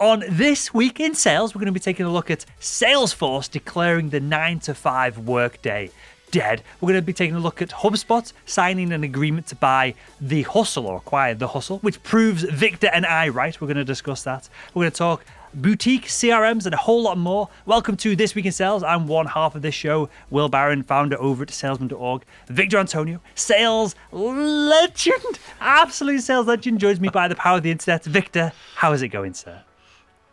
On This Week in Sales, we're going to be taking a look at Salesforce declaring the 9-to-5 workday dead. We're going to be taking a look at HubSpot signing an agreement to buy The Hustle or acquire The Hustle, which proves Victor and I right. We're going to discuss that. We're going to talk boutique CRMs and a whole lot more. Welcome to This Week in Sales. I'm one half of this show, Will Barron, founder over at salesman.org. Victor Antonio, sales legend, absolute sales legend, joins me by the power of the internet. Victor, how is it going, sir?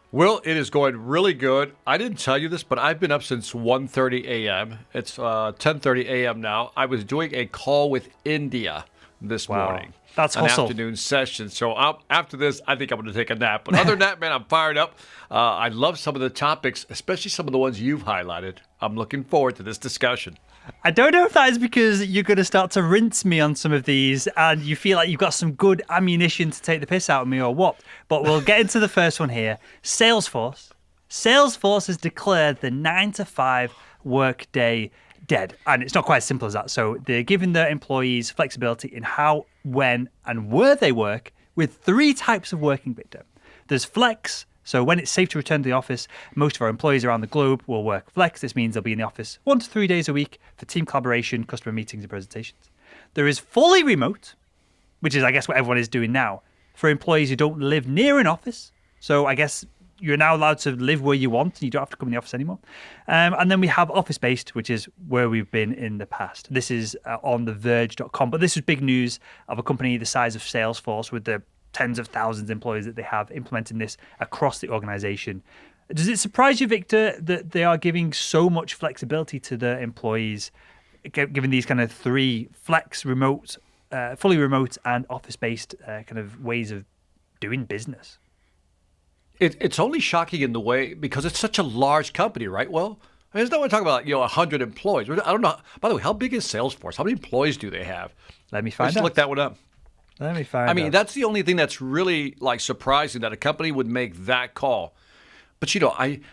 Well, it is going really good. I didn't tell you this, but I've been up since 1:30 a.m. It's 10:30 a.m. now. I was doing a call with India this morning. That's hustle. An afternoon session. So after this, I think I'm going to take a nap. But other than that, man, I'm fired up. I love some of the topics, especially some of the ones you've highlighted. I'm looking forward to this discussion. I don't know if that is because you're going to start to rinse me on some of these and you feel like you've got some good ammunition to take the piss out of me or what. But we'll get into the first one here. Salesforce. Salesforce has declared the 9-to-5 workday dead. And it's not quite as simple as that. So they're giving their employees flexibility in how, when, and where they work with 3 types of working, Victor. There's flex. So when it's safe to return to the office, most of our employees around the globe will work flex. This means they'll be in the office 1 to 3 days a week for team collaboration, customer meetings, and presentations. There is fully remote, which is, I guess, what everyone is doing now, for employees who don't live near an office. So I guess you're now allowed to live where you want. You don't have to come in the office anymore. And then we have office-based, which is where we've been in the past. This is on theverge.com. But this is big news of a company the size of Salesforce with the tens of thousands of employees that they have implementing this across the organization. Does it surprise you, Victor, that they are giving so much flexibility to their employees, given these kind of 3 flex, remote, fully remote, and office-based kind of ways of doing business? It's only shocking in the way because it's such a large company, right? Well, I mean, it's not what we're talking about, 100 employees. I don't know. By the way, how big is Salesforce? How many employees do they have? Let me find out. Let's look that one up. Let me find out. I mean, that's the only thing that's really surprising that a company would make that call. But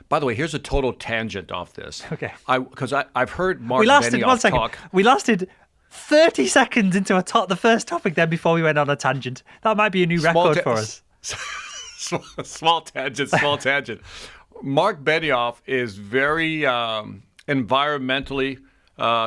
by the way, here's a total tangent off this. Okay. Because I've heard Mark Benioff talk. We lasted 30 seconds into the first topic then before we went on a tangent. That might be a new record for us. Small tangent. Mark Benioff is very environmentally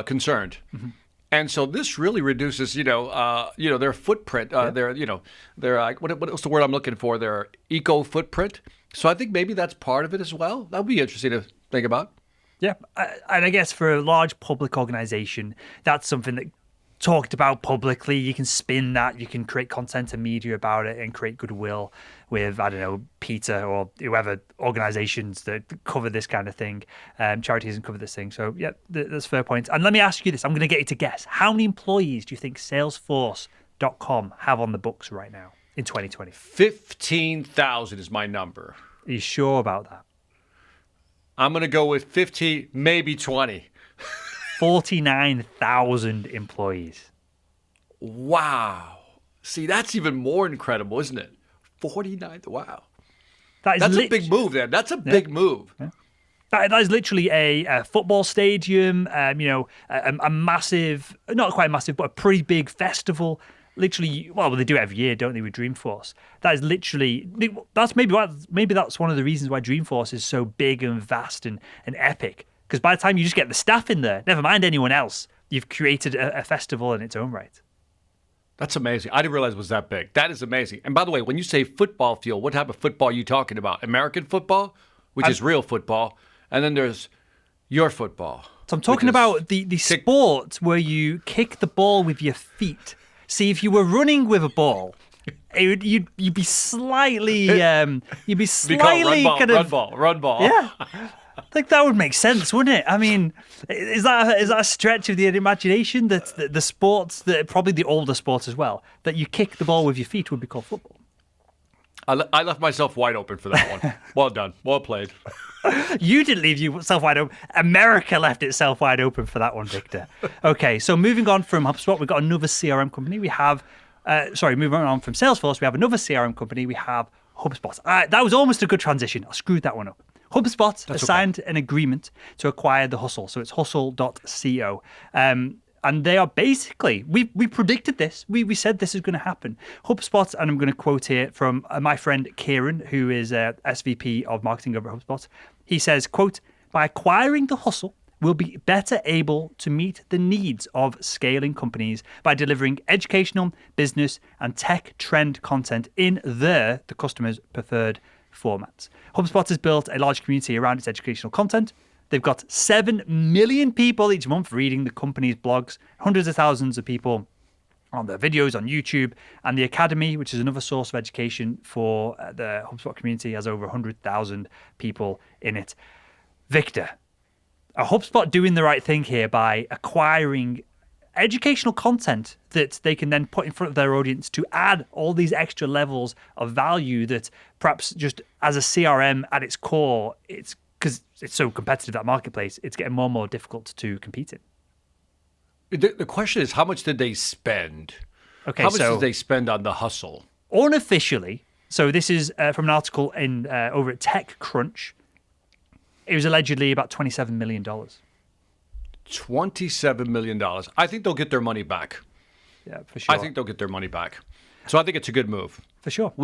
concerned. Mm-hmm. And so this really reduces, their footprint. Their what's the word I'm looking for? Their eco footprint. So I think maybe that's part of it as well. That would be interesting to think about. Yeah, and I guess for a large public organization, that's something that talked about publicly. You can spin that. You can create content and media about it and create goodwill with, I don't know, PETA or whoever organizations that cover this kind of thing, charities and cover this thing. So, yeah, that's a fair point. And let me ask you this. I'm going to get you to guess. How many employees do you think Salesforce.com have on the books right now in 2020? 15,000 is my number. Are you sure about that? I'm going to go with 15, maybe 20. 49,000 employees. Wow. See, that's even more incredible, isn't it? 49. Wow. That's a big move then. That's a big move. Yeah. That is literally a football stadium, a massive, not quite massive, but a pretty big festival. Literally, well, they do it every year, don't they, with Dreamforce? That is literally, maybe that's one of the reasons why Dreamforce is so big and vast and epic. Because by the time you just get the staff in there, never mind anyone else, you've created a festival in its own right. That's amazing. I didn't realize it was that big. That is amazing. And by the way, when you say football field, what type of football are you talking about? American football, which is real football, and then there's your football. So I'm talking about the sport where you kick the ball with your feet. See, if you were running with a ball, you'd be slightly run ball. Yeah. I think that would make sense, wouldn't it? I mean, is that a stretch of the imagination that the sports, that probably the older sports as well, that you kick the ball with your feet would be called football? I left myself wide open for that one. Well done. Well played. You didn't leave yourself wide open. America left itself wide open for that one, Victor. Okay, so moving on from HubSpot, we've got another CRM company. We have, moving on from Salesforce, we have another CRM company. We have HubSpot. That was almost a good transition. I screwed that one up. HubSpot has signed an agreement to acquire The Hustle. So it's hustle.co. And they are basically, we predicted this. We said this is going to happen. HubSpot, and I'm going to quote here from my friend Kieran, who is SVP of marketing over at HubSpot. He says, quote, by acquiring The Hustle, we'll be better able to meet the needs of scaling companies by delivering educational, business, and tech trend content in the customer's preferred formats. HubSpot has built a large community around its educational content. They've got 7 million people each month reading the company's blogs, hundreds of thousands of people on their videos on YouTube, and the Academy, which is another source of education for the HubSpot community, has over 100,000 people in it. Victor, are HubSpot doing the right thing here by acquiring educational content that they can then put in front of their audience to add all these extra levels of value that perhaps just as a CRM at its core, it's because it's so competitive, that marketplace, it's getting more and more difficult to compete in? The question is, how much did they spend? Okay, how much did they spend on The Hustle? Unofficially, so this is from an article in over at TechCrunch, it was allegedly about $27 million. $27 million. I think they'll get their money back. Yeah, for sure. I think they'll get their money back. So I think it's a good move. For sure.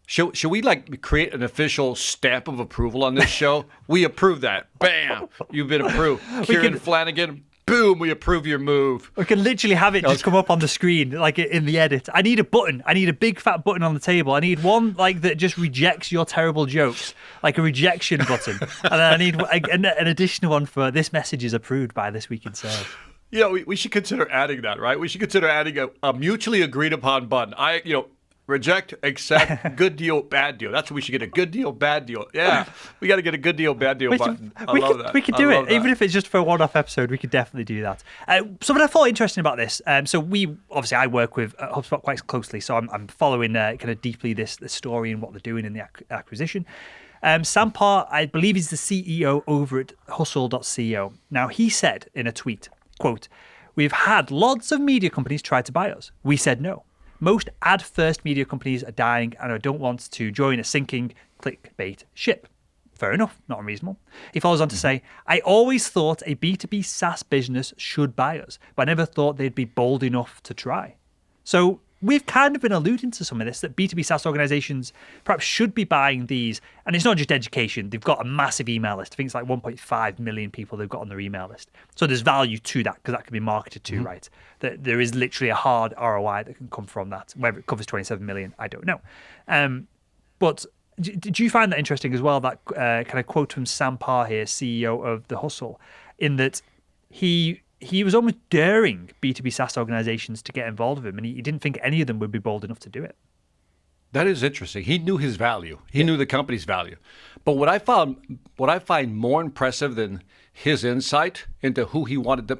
Should we like create an official stamp of approval on this show? We approve that. Bam! You've been approved. Kieran Flanagan, boom, we approve your move. We can literally have it just come up on the screen, like in the edit. I need a button. I need a big fat button on the table. I need one like that just rejects your terrible jokes, like a rejection button. And then I need an additional one for this message is approved by This Week in Sales. Yeah, we should consider adding that, right? We should consider adding a mutually agreed upon button. Reject, accept, good deal, bad deal. That's what we should get, a good deal, bad deal. Yeah, we got to get a good deal, bad deal button. I love that. We could do it. Even if it's just for a one-off episode, we could definitely do that. Something I thought interesting about this, I work with HubSpot quite closely, so I'm following kind of deeply this story and what they're doing in the acquisition. Sampar, I believe he's the CEO over at hustle.co. Now, he said in a tweet, quote, we've had lots of media companies try to buy us. We said no. Most ad-first media companies are dying and I don't want to join a sinking clickbait ship. Fair enough, not unreasonable. He follows on to say, I always thought a B2B SaaS business should buy us, but I never thought they'd be bold enough to try. So we've kind of been alluding to some of this, that B2B SaaS organizations perhaps should be buying these. And it's not just education. They've got a massive email list. I think it's like 1.5 million people they've got on their email list. So there's value to that because that can be marketed to, right? That there is literally a hard ROI that can come from that. Whether it covers 27 million, I don't know. But did you find that interesting as well, that kind of quote from Sampar here, CEO of The Hustle, in that he was almost daring B2B SaaS organizations to get involved with him, and he didn't think any of them would be bold enough to do it. That is interesting. He knew his value. He knew the company's value. But what I find more impressive than his insight into who he wanted to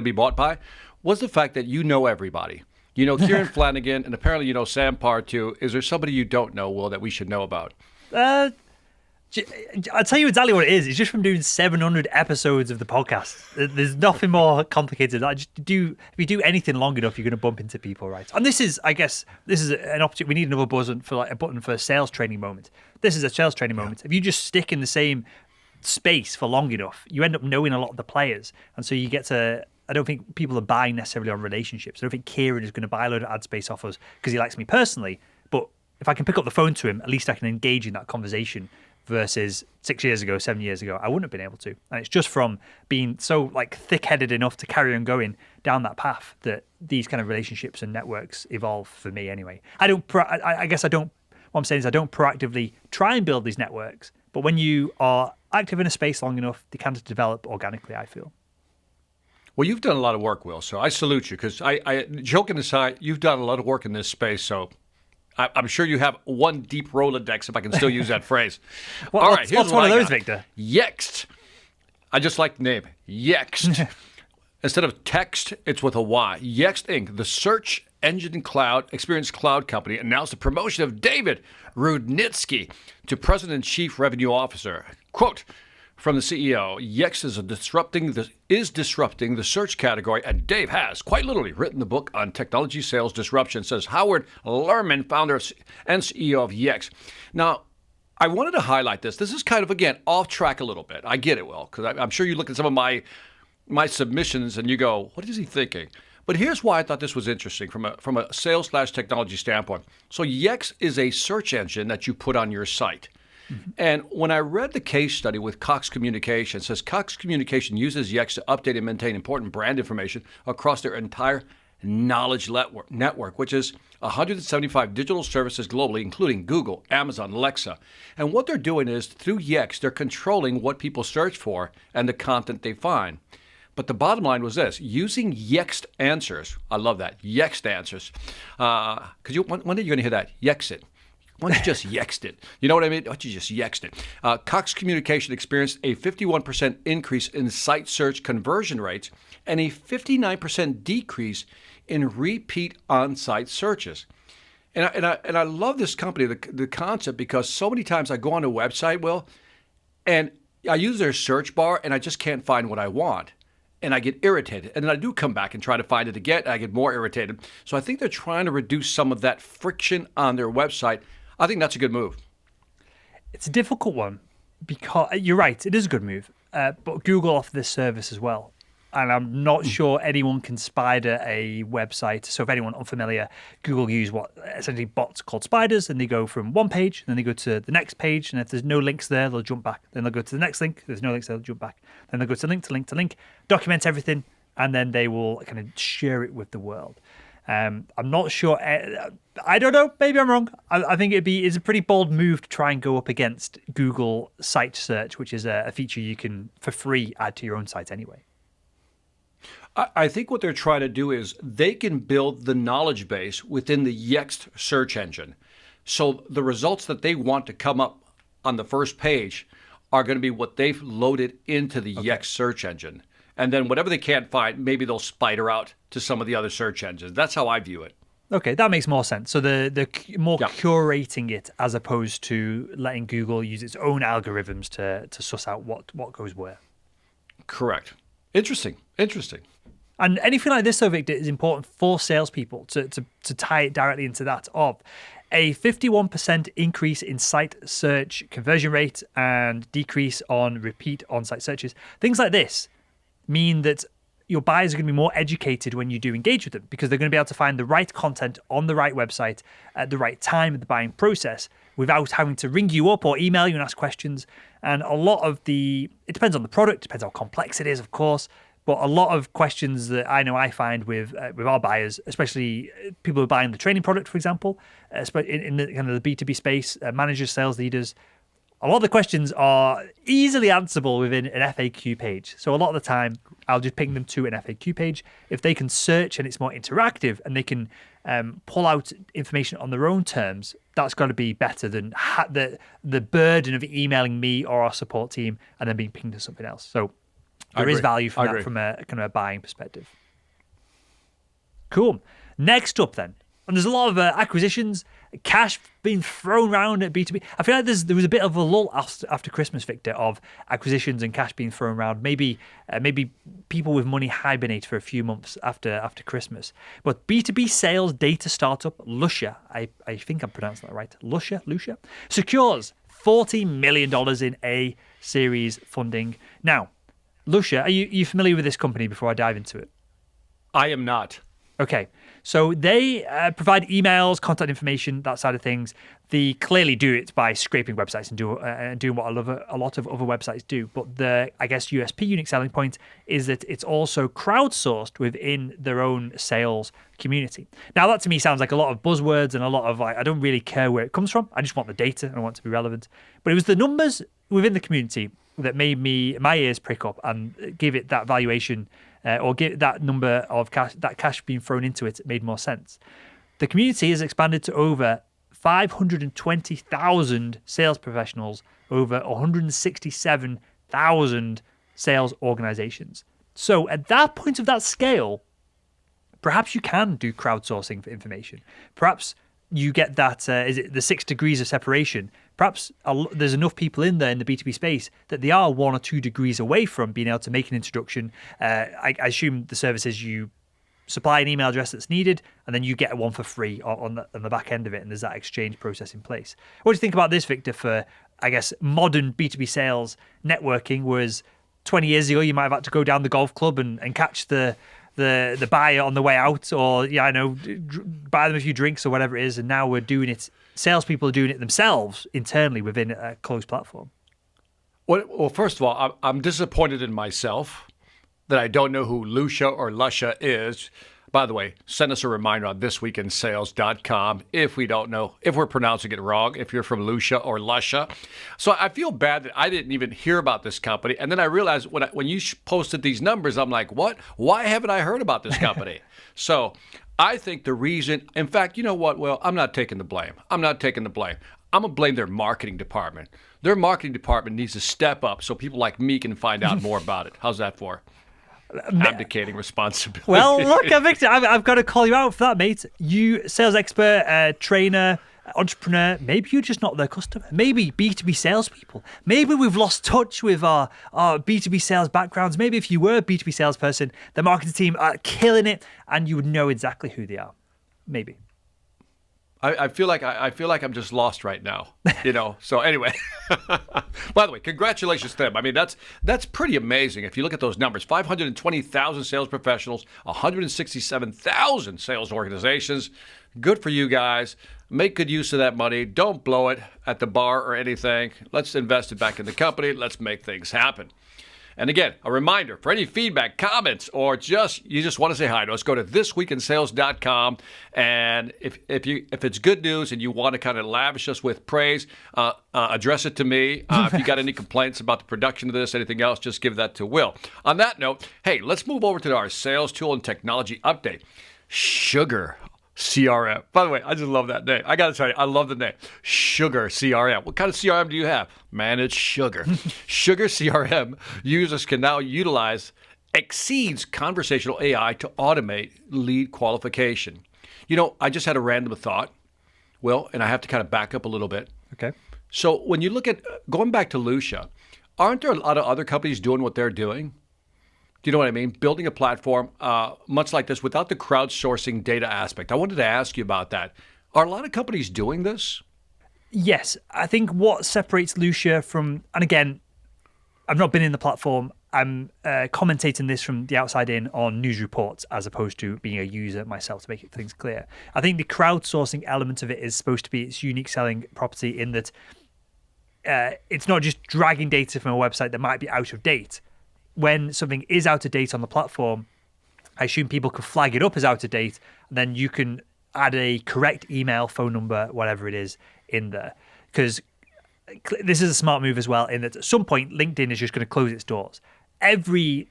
be bought by was the fact that you know everybody. You know Kieran Flanagan, and apparently you know Sampar too. Is there somebody you don't know, Will, that we should know about? I'll tell you exactly what it is. It's just from doing 700 episodes of the podcast. There's nothing more complicated. If you do anything long enough, you're going to bump into people, right? And this is an opportunity. We need another button for a sales training moment. This is a sales training moment. If you just stick in the same space for long enough, you end up knowing a lot of the players, and so you get to. I don't think people are buying necessarily on relationships. I don't think Kieran is going to buy a load of ad space off us because he likes me personally. But if I can pick up the phone to him, at least I can engage in that conversation. Versus 6 years ago, 7 years ago, I wouldn't have been able to. And it's just from being so thick-headed enough to carry on going down that path that these kind of relationships and networks evolve for me anyway. What I'm saying is I don't proactively try and build these networks, but when you are active in a space long enough, they can develop organically, I feel. Well, you've done a lot of work, Will, so I salute you because joking aside, you've done a lot of work in this space, so I'm sure you have one deep Rolodex, if I can still use that phrase. All right, here's one of those, Victor. Yext. I just like the name. Yext. Instead of text, it's with a Y. Yext Inc., the search engine cloud experience cloud company, announced the promotion of David Rudnitsky to President and Chief Revenue Officer. Quote from the CEO, Yext is disrupting the search category, and Dave has, quite literally, written the book on technology sales disruption, says Howard Lerman, founder and CEO of Yext. Now, I wanted to highlight this. This is kind of, again, off track a little bit. I get it, Will, because I'm sure you look at some of my my submissions and you go, what is he thinking? But here's why I thought this was interesting from a sales/technology standpoint. So Yext is a search engine that you put on your site. And when I read the case study with Cox Communication, it says Cox Communication uses Yext to update and maintain important brand information across their entire knowledge network, which is 175 digital services globally, including Google, Amazon, Alexa. And what they're doing is, through Yext, they're controlling what people search for and the content they find. But the bottom line was this: using Yext answers. I love that, Yext answers. Because when are you going to hear that? Yext it. Why don't you just Yext it? You know what I mean? Why don't you just Yext it? Cox Communication experienced a 51% increase in site search conversion rates and a 59% decrease in repeat on-site searches. And I love this company, the concept, because so many times I go on a website, Will, and I use their search bar and I just can't find what I want. And I get irritated. And then I do come back and try to find it again, and I get more irritated. So I think they're trying to reduce some of that friction on their website. I think that's a good move. It's a difficult one because you're right, it is a good move. But Google offers this service as well. And I'm not sure anyone can spider a website. So if anyone unfamiliar, Google use what essentially bots called spiders, and they go from one page, and then they go to the next page, and if there's no links there, they'll jump back. Then they'll go to the next link. If there's no links there, they'll jump back. Then they'll go to link to link to link, document everything, and then they will kind of share it with the world. I'm not sure. I don't know. Maybe I'm wrong. I think it's a pretty bold move to try and go up against Google Site Search, which is a feature you can, for free, add to your own site anyway. I think what they're trying to do is they can build the knowledge base within the Yext search engine. So the results that they want to come up on the first page are going to be what they've loaded into the Yext search engine. And then whatever they can't find, maybe they'll spider out to some of the other search engines. That's how I view it. Okay, that makes more sense. So they're more curating it as opposed to letting Google use its own algorithms to suss out what goes where. Correct. Interesting. And anything like this, though, Victor, is important for salespeople to tie it directly into that of a 51% increase in site search conversion rate and decrease on repeat on-site searches. Things like this mean that your buyers are going to be more educated when you do engage with them, because they're going to be able to find the right content on the right website at the right time in the buying process without having to ring you up or email you and ask questions. And a lot of it depends on the product, depends how complex it is, of course. But a lot of questions that I know I find with our buyers, especially people who are buying the training product, for example, in the kind of the B2B space, managers, sales leaders, a lot of the questions are easily answerable within an FAQ page. So a lot of the time, I'll just ping them to an FAQ page. If they can search and it's more interactive and they can pull out information on their own terms, that's got to be better than the burden of emailing me or our support team and then being pinged to something else. So there is value from that from a kind of a buying perspective. Cool. Next up then, and there's a lot of acquisitions, cash being thrown around at B2B. I feel like there was a bit of a lull after Christmas, Victor, of acquisitions and cash being thrown around. Maybe people with money hibernate for a few months after Christmas. But B2B sales data startup Lusha, I think I'm pronouncing that right, Lusha, secures $40 million in A series funding. Now, Lusha, are you familiar with this company before I dive into it? I am not. Okay, so they provide emails, contact information, that side of things. They clearly do it by scraping websites and doing what a lot of other websites do. But the, I guess, USP, unique selling point, is that it's also crowdsourced within their own sales community. Now, that to me sounds like a lot of buzzwords and a lot of, I don't really care where it comes from. I just want the data and I want it to be relevant. But it was the numbers within the community that made my ears prick up and give it that valuation or give that number of cash being thrown into it made more sense. The community has expanded to over 520,000 sales professionals, over 167,000 sales organizations. So at that point of that scale, perhaps you can do crowdsourcing for information. Perhaps you get that, is it the 6 degrees of separation? Perhaps there's enough people in there in the B2B space that they are 1 or 2 degrees away from being able to make an introduction. I assume the service is you supply an email address that's needed, and then you get one for free on the back end of it, and there's that exchange process in place. What do you think about this, Victor, for, I guess, modern B2B sales networking, whereas 20 years ago, you might have had to go down the golf club and catch the buyer on the way out, or buy them a few drinks or whatever it is. And now we're doing it. Salespeople are doing it themselves internally within a closed platform. Well, first of all, I'm disappointed in myself that I don't know who Lucia or Luscia is. By the way, send us a reminder on thisweekinsales.com if we don't know, if we're pronouncing it wrong, if you're from Lucia or Luscia. So I feel bad that I didn't even hear about this company. And then I realized when you posted these numbers, I'm like, what? Why haven't I heard about this company? So I think the reason, in fact, you know what? Well, I'm not taking the blame. I'm going to blame their marketing department. Their marketing department needs to step up so people like me can find out more about it. How's that for abdicating responsibility? Well, look, Victor, I've got to call you out for that, mate. You, sales expert, trainer, entrepreneur, maybe you're just not their customer. Maybe B2B salespeople. Maybe we've lost touch with our B2B sales backgrounds. Maybe if you were a B2B salesperson, the marketing team are killing it and you would know exactly who they are. Maybe. I feel like I'm just lost right now, So anyway, by the way, congratulations to them. I mean, that's pretty amazing. If you look at those numbers, 520,000 sales professionals, 167,000 sales organizations. Good for you guys. Make good use of that money. Don't blow it at the bar or anything. Let's invest it back in the company. Let's make things happen. And again, a reminder, for any feedback, comments, or you just want to say hi to us, go to thisweekinsales.com. And if it's good news and you want to kind of lavish us with praise, address it to me. If you got any complaints about the production of this, anything else, just give that to Will. On that note, hey, let's move over to our sales tool and technology update. Sugar CRM. By the way, I just love that name. I got to tell you, I love the name. Sugar CRM. What kind of CRM do you have? Man, it's Sugar. Sugar CRM users can now utilize Exceed's conversational AI to automate lead qualification. I just had a random thought, Will, and I have to kind of back up a little bit. Okay. So when you look at, going back to Lucia, aren't there a lot of other companies doing what they're doing? Do you know what I mean? Building a platform much like this without the crowdsourcing data aspect. I wanted to ask you about that. Are a lot of companies doing this? Yes. I think what separates Lucia from, and again, I've not been in the platform. I'm commentating this from the outside in on news reports as opposed to being a user myself to make things clear. I think the crowdsourcing element of it is supposed to be its unique selling property in that it's not just dragging data from a website that might be out of date. When something is out of date on the platform, I assume people could flag it up as out of date. Then you can add a correct email, phone number, whatever it is in there. Because this is a smart move as well in that at some point, LinkedIn is just going to close its doors. Every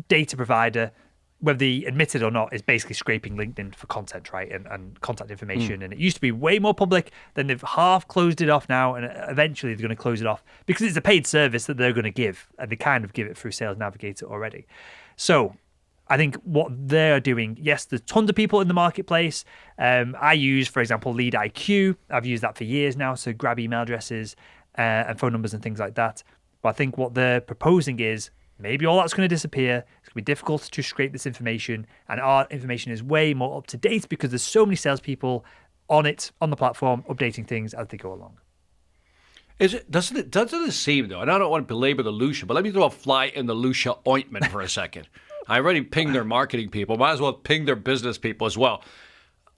data provider, whether they admit it or not, is basically scraping LinkedIn for content, right? And contact information. And it used to be way more public. Then they've half closed it off now. And eventually they're going to close it off because it's a paid service that they're going to give. And they kind of give it through Sales Navigator already. So I think what they're doing, yes, there's tons of people in the marketplace. I use, for example, Lead IQ. I've used that for years now. So grab email addresses and phone numbers and things like that. But I think what they're proposing is maybe all that's going to disappear. It's going to be difficult to scrape this information, and our information is way more up to date because there's so many salespeople on the platform, updating things as they go along. Doesn't it seem though? And I don't want to belabor the Lucia, but let me throw a fly in the Lucia ointment for a second. I already pinged their marketing people. Might as well ping their business people as well.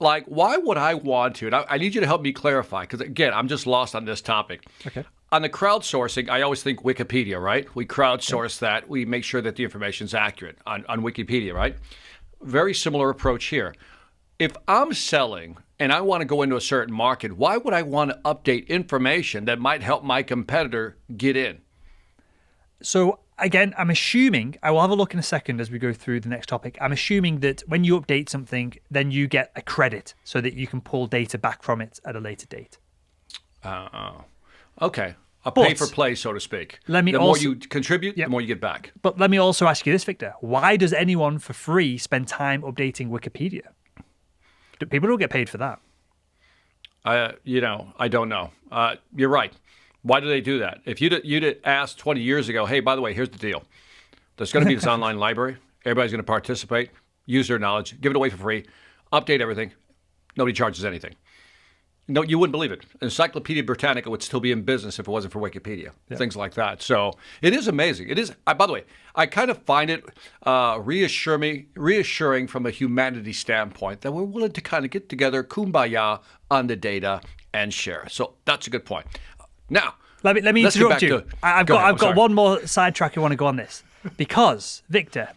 Like, why would I want to? And I need you to help me clarify because again, I'm just lost on this topic. Okay. On the crowdsourcing, I always think Wikipedia, right? We crowdsource that. We make sure that the information is accurate on Wikipedia, right? Very similar approach here. If I'm selling and I want to go into a certain market, why would I want to update information that might help my competitor get in? So again, I'm assuming, I will have a look in a second as we go through the next topic. I'm assuming that when you update something, then you get a credit so that you can pull data back from it at a later date. Okay. A pay for play, so to speak. The more you contribute, the more you get back. But let me also ask you this, Victor. Why does anyone for free spend time updating Wikipedia? People don't get paid for that. I don't know. You're right. Why do they do that? If you'd asked 20 years ago, hey, by the way, here's the deal. There's going to be this online library. Everybody's going to participate, use their knowledge, give it away for free, update everything. Nobody charges anything. No, you wouldn't believe it. Encyclopedia Britannica would still be in business if it wasn't for Wikipedia, things like that. So it is amazing. It is. By the way, I kind of find it reassuring from a humanity standpoint that we're willing to kind of get together, kumbaya on the data and share. So that's a good point. Now, let me interrupt you. I've got one more sidetrack I want to go on this because Victor,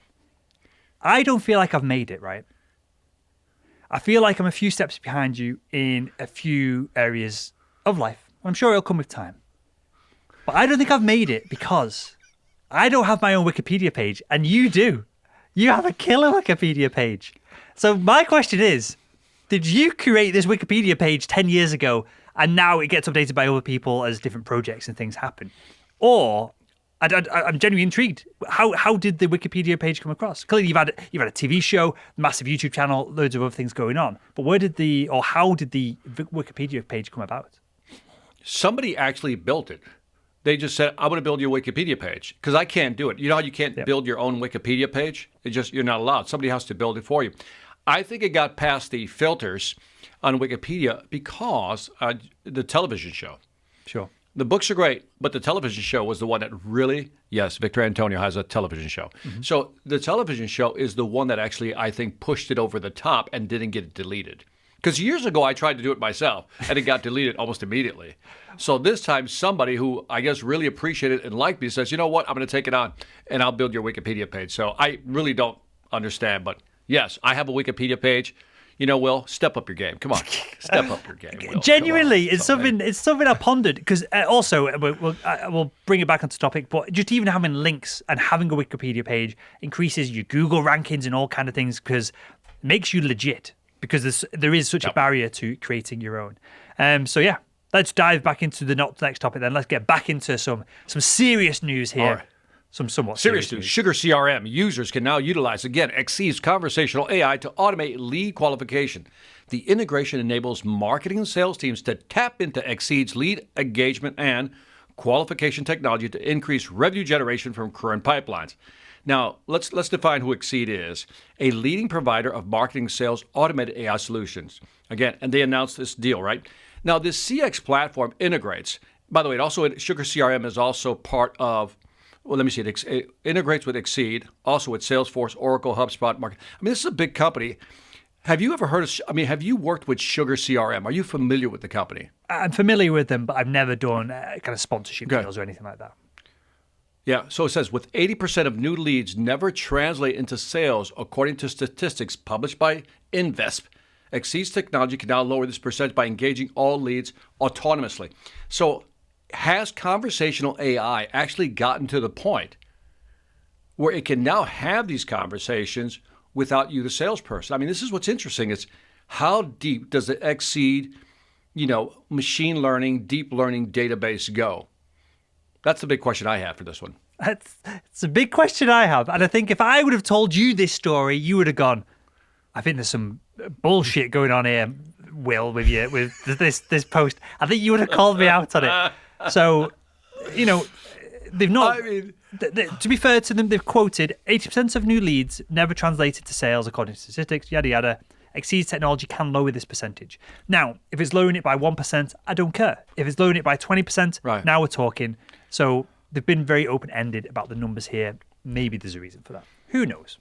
I don't feel like I've made it right. I feel like I'm a few steps behind you in a few areas of life. I'm sure it'll come with time. But I don't think I've made it because I don't have my own Wikipedia page, and you do. You have a killer Wikipedia page. So my question is, did you create this Wikipedia page 10 years ago, and now it gets updated by other people as different projects and things happen? Or... I'm genuinely intrigued. How did the Wikipedia page come across? Clearly, you've had a TV show, massive YouTube channel, loads of other things going on. But how did the Wikipedia page come about? Somebody actually built it. They just said, "I'm going to build you a Wikipedia page," because I can't do it. You know how you can't build your own Wikipedia page? You're not allowed. Somebody has to build it for you. I think it got past the filters on Wikipedia because the television show. Sure. The books are great, but the television show was the one that really, yes, Victor Antonio has a television show. Mm-hmm. So the television show is the one that actually, I think, pushed it over the top and didn't get it deleted. Because years ago, I tried to do it myself, and it got deleted almost immediately. So this time, somebody who I guess really appreciated it and liked me says, you know what, I'm going to take it on, and I'll build your Wikipedia page. So I really don't understand, but yes, I have a Wikipedia page. You know, Will, step up your game. Come on, step up your game, Will. Genuinely, it's something I pondered because also we'll bring it back onto topic. But just even having links and having a Wikipedia page increases your Google rankings and all kind of things because it makes you legit. Because there is such a barrier to creating your own. So yeah, let's dive back into the next topic. Then let's get back into some serious news here. All right. Some somewhat serious news. Sugar CRM users can now utilize, again, Exceed's conversational AI to automate lead qualification. The integration enables marketing and sales teams to tap into Exceed's lead engagement and qualification technology to increase revenue generation from current pipelines. Now, let's define who Exceed is. A leading provider of marketing sales automated AI solutions. Again, and they announced this deal, right? Now, this CX platform integrates, by the way, Sugar CRM is also part of, well, let me see. It integrates with Exceed, also with Salesforce, Oracle, HubSpot, Market. I mean, this is a big company. Have you ever heard of? Have you worked with Sugar CRM? Are you familiar with the company? I'm familiar with them, but I've never done kind of sponsorship deals or anything like that. Yeah. So it says with 80% of new leads never translate into sales, according to statistics published by Invesp. Exceed's technology can now lower this percentage by engaging all leads autonomously. So, has conversational AI actually gotten to the point where it can now have these conversations without you, the salesperson? I mean, this is what's interesting. It's how deep does the Exceed, machine learning, deep learning database go? That's the big question I have for this one. It's a big question I have. And I think if I would have told you this story, you would have gone, I think there's some bullshit going on here, Will, with this post. I think you would have called me out on it. So, they've not. To be fair to them, they've quoted 80% of new leads never translated to sales, according to statistics, yada, yada. Exceed's technology can lower this percentage. Now, if it's lowering it by 1%, I don't care. If it's lowering it by 20%, right, now we're talking. So they've been very open-ended about the numbers here. Maybe there's a reason for that. Who knows?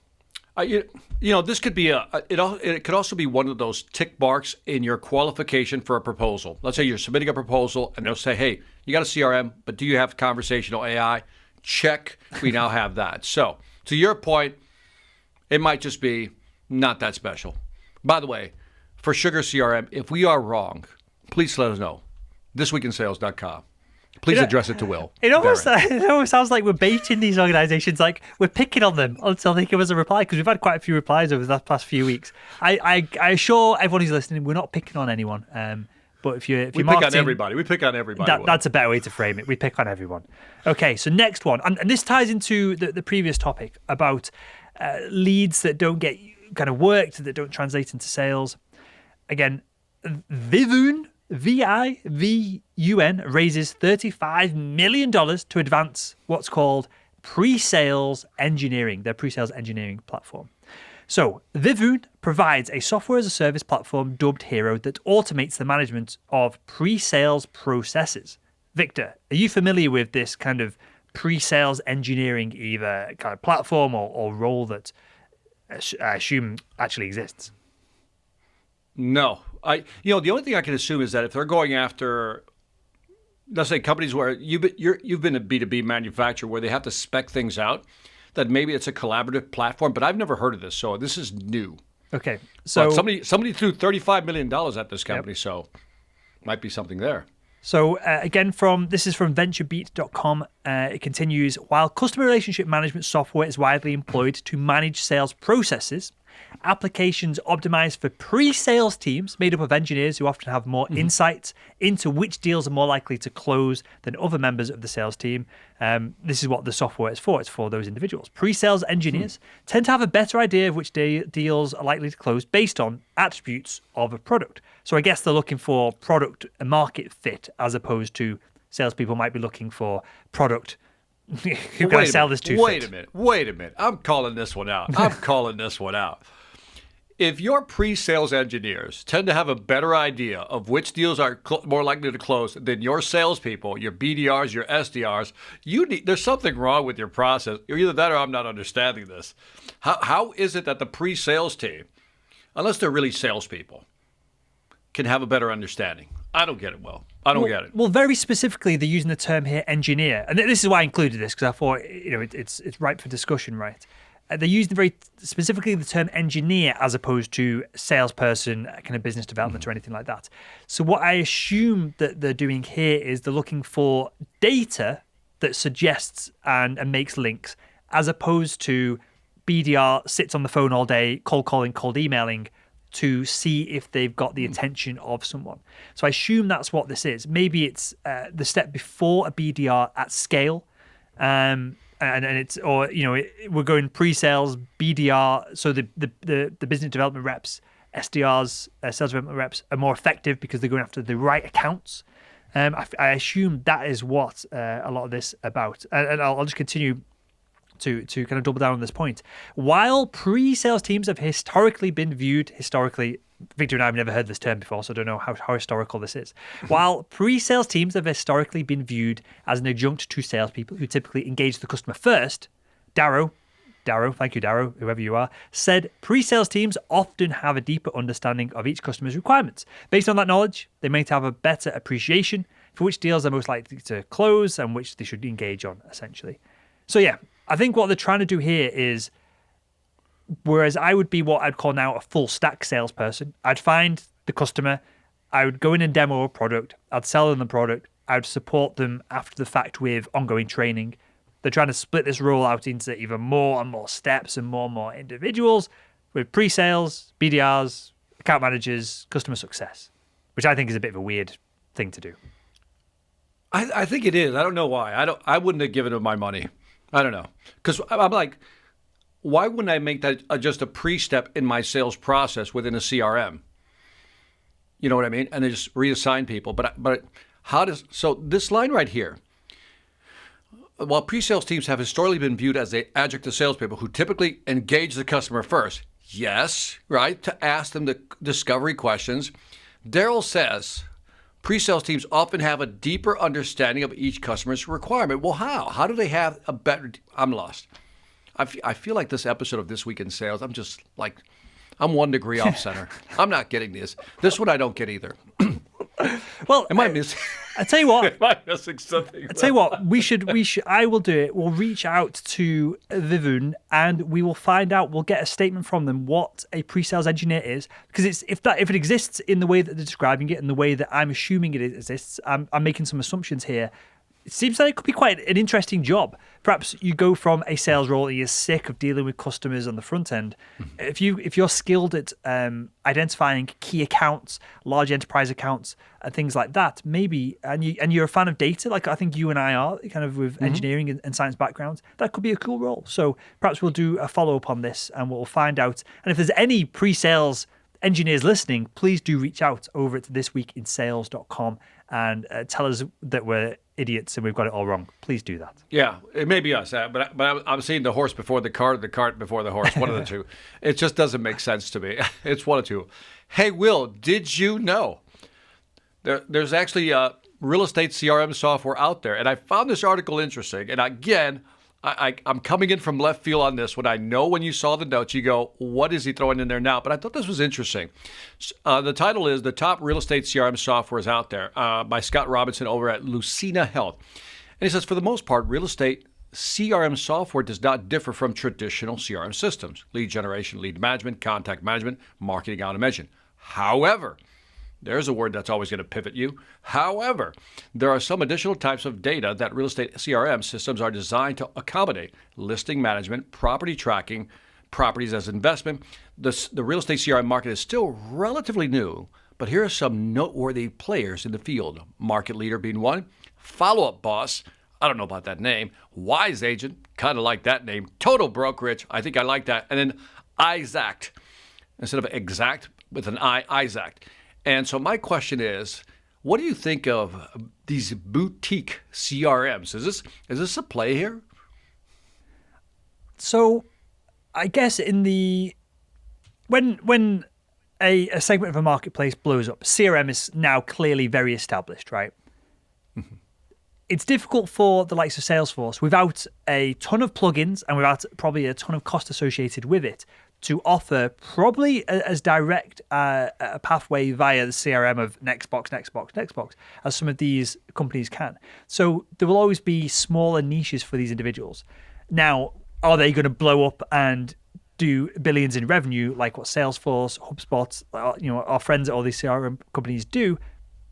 This could be it could also be one of those tick marks in your qualification for a proposal. Let's say you're submitting a proposal and they'll say, hey, you got a CRM, but do you have conversational AI? Check. We now have that. So to your point, it might just be not that special. By the way, for Sugar CRM, if we are wrong, please let us know. thisweekinsales.com. Please address it to Will. It almost sounds like we're baiting these organizations, like we're picking on them until they give us a reply, because we've had quite a few replies over the past few weeks. I assure everyone who's listening, we're not picking on anyone. But if you're pick on everybody. We pick on everybody. That's a better way to frame it. We pick on everyone. Okay, so next one. And this ties into the previous topic about leads that don't get kind of worked, that don't translate into sales. Again, Vivun, VIVUN, raises $35 million to advance what's called pre-sales engineering, their pre-sales engineering platform. So, Vivun provides a software as a service platform dubbed Hero that automates the management of pre-sales processes. Victor, are you familiar with this kind of pre-sales engineering, either kind of platform or role that I assume actually exists? No, the only thing I can assume is that if they're going after, let's say, companies where you've been a B2B manufacturer where they have to spec things out, that maybe it's a collaborative platform. But I've never heard of this, so this is new. Okay, so but somebody threw $35 million at this company, so might be something there. So again, this is from venturebeat.com. It continues, while customer relationship management software is widely employed to manage sales processes, applications optimized for pre-sales teams made up of engineers who often have more insights into which deals are more likely to close than other members of the sales team. This is what the software is for. It's for those individuals. Pre-sales engineers tend to have a better idea of which deals are likely to close based on attributes of a product. So I guess they're looking for product market fit as opposed to salespeople might be looking for product. Who can I sell this to? Wait a minute. I'm calling this one out. If your pre-sales engineers tend to have a better idea of which deals are more likely to close than your salespeople, your BDRs, your SDRs, there's something wrong with your process. Either that or I'm not understanding this. How is it that the pre-sales team, unless they're really salespeople, can have a better understanding? I don't get it. I don't get it. Well, very specifically, they're using the term here, engineer, and this is why I included this because I thought it's ripe for discussion, right? They're using very specifically the term engineer as opposed to salesperson, kind of business development or anything like that. So what I assume that they're doing here is they're looking for data that suggests and makes links, as opposed to BDR sits on the phone all day, cold calling, cold emailing, to see if they've got the attention of someone. So I assume that's what this is. Maybe it's the step before a BDR at scale, and it's, or we're going pre-sales, BDR. So the business development reps, SDRs, sales development reps are more effective because they're going after the right accounts. I assume that is what a lot of this about, and I'll just continue to kind of double down on this point. While pre-sales teams have historically been viewed, Victor and I have never heard this term before, so I don't know how historical this is. While pre-sales teams have historically been viewed as an adjunct to salespeople who typically engage the customer first, Darrow, thank you, Darrow, whoever you are, said pre-sales teams often have a deeper understanding of each customer's requirements. Based on that knowledge, they may have a better appreciation for which deals are most likely to close and which they should engage on, essentially. So yeah, I think what they're trying to do here is, whereas I would be what I'd call now a full stack salesperson, I'd find the customer, I would go in and demo a product, I'd sell them the product, I'd support them after the fact with ongoing training. They're trying to split this role out into even more and more steps and more individuals with pre-sales, BDRs, account managers, customer success, which I think is a bit of a weird thing to do. I think it is. I don't know why. I wouldn't have given them my money. I don't know. Because I'm like, why wouldn't I make that just a pre-step in my sales process within a CRM? You know what I mean? And then just reassign people. But so this line right here, while pre-sales teams have historically been viewed as the adjunct to salespeople who typically engage the customer first, yes, right, to ask them the discovery questions, Daryl says pre-sales teams often have a deeper understanding of each customer's requirement. Well, how? How do they have a better? I'm lost. I feel like this episode of This Week in Sales, I'm just like, I'm 1 degree off center. I'm not getting this. This one I don't get either. Well, am I missing? I tell you what. Am I missing something? I tell you what. We should. I will do it. We'll reach out to Vivun and we will find out. We'll get a statement from them what a pre-sales engineer is, because if it exists in the way that they're describing it and the way that I'm assuming it exists, I'm making some assumptions here. It seems like it could be quite an interesting job. Perhaps you go from a sales role and you're sick of dealing with customers on the front end. Mm-hmm. If you're skilled at identifying key accounts, large enterprise accounts, and things like that, maybe, and you're a fan of data, like I think you and I are, kind of with engineering and science backgrounds, that could be a cool role. So perhaps we'll do a follow-up on this and we'll find out. And if there's any pre-sales engineers listening, please do reach out over at thisweekinsales.com and tell us that we're idiots and we've got it all wrong. Please do that. Yeah, it may be us, but I'm seeing the horse before the cart before the horse, one of the two. It just doesn't make sense to me. It's one of two. Hey, Will, did you know there's actually real estate CRM software out there? And I found this article interesting. And again, I'm coming in from left field on this one. I know when you saw the notes, you go, what is he throwing in there now? But I thought this was interesting. The title is The Top Real Estate CRM Software is Out There by Scott Robinson over at Lucina Health. And he says, for the most part, real estate CRM software does not differ from traditional CRM systems: lead generation, lead management, contact management, marketing automation. However, there's a word that's always going to pivot you. However, there are some additional types of data that real estate CRM systems are designed to accommodate: listing management, property tracking, properties as investment. The real estate CRM market is still relatively new, but here are some noteworthy players in the field. Market Leader being one, Follow Up Boss, I don't know about that name, Wise Agent, kind of like that name, Total Brokerage, I think I like that, and then Exact, instead of exact with an I, Exact. And so my question is, what do you think of these boutique CRMs? Is this a play here? So I guess when a segment of a marketplace blows up, CRM is now clearly very established, right? Mm-hmm. It's difficult for the likes of Salesforce, without a ton of plugins and without probably a ton of cost associated with it, to offer probably as direct a pathway via the CRM of Nextbox as some of these companies can. So there will always be smaller niches for these individuals. Now, are they going to blow up and do billions in revenue like what Salesforce, HubSpot, our friends at all these CRM companies do?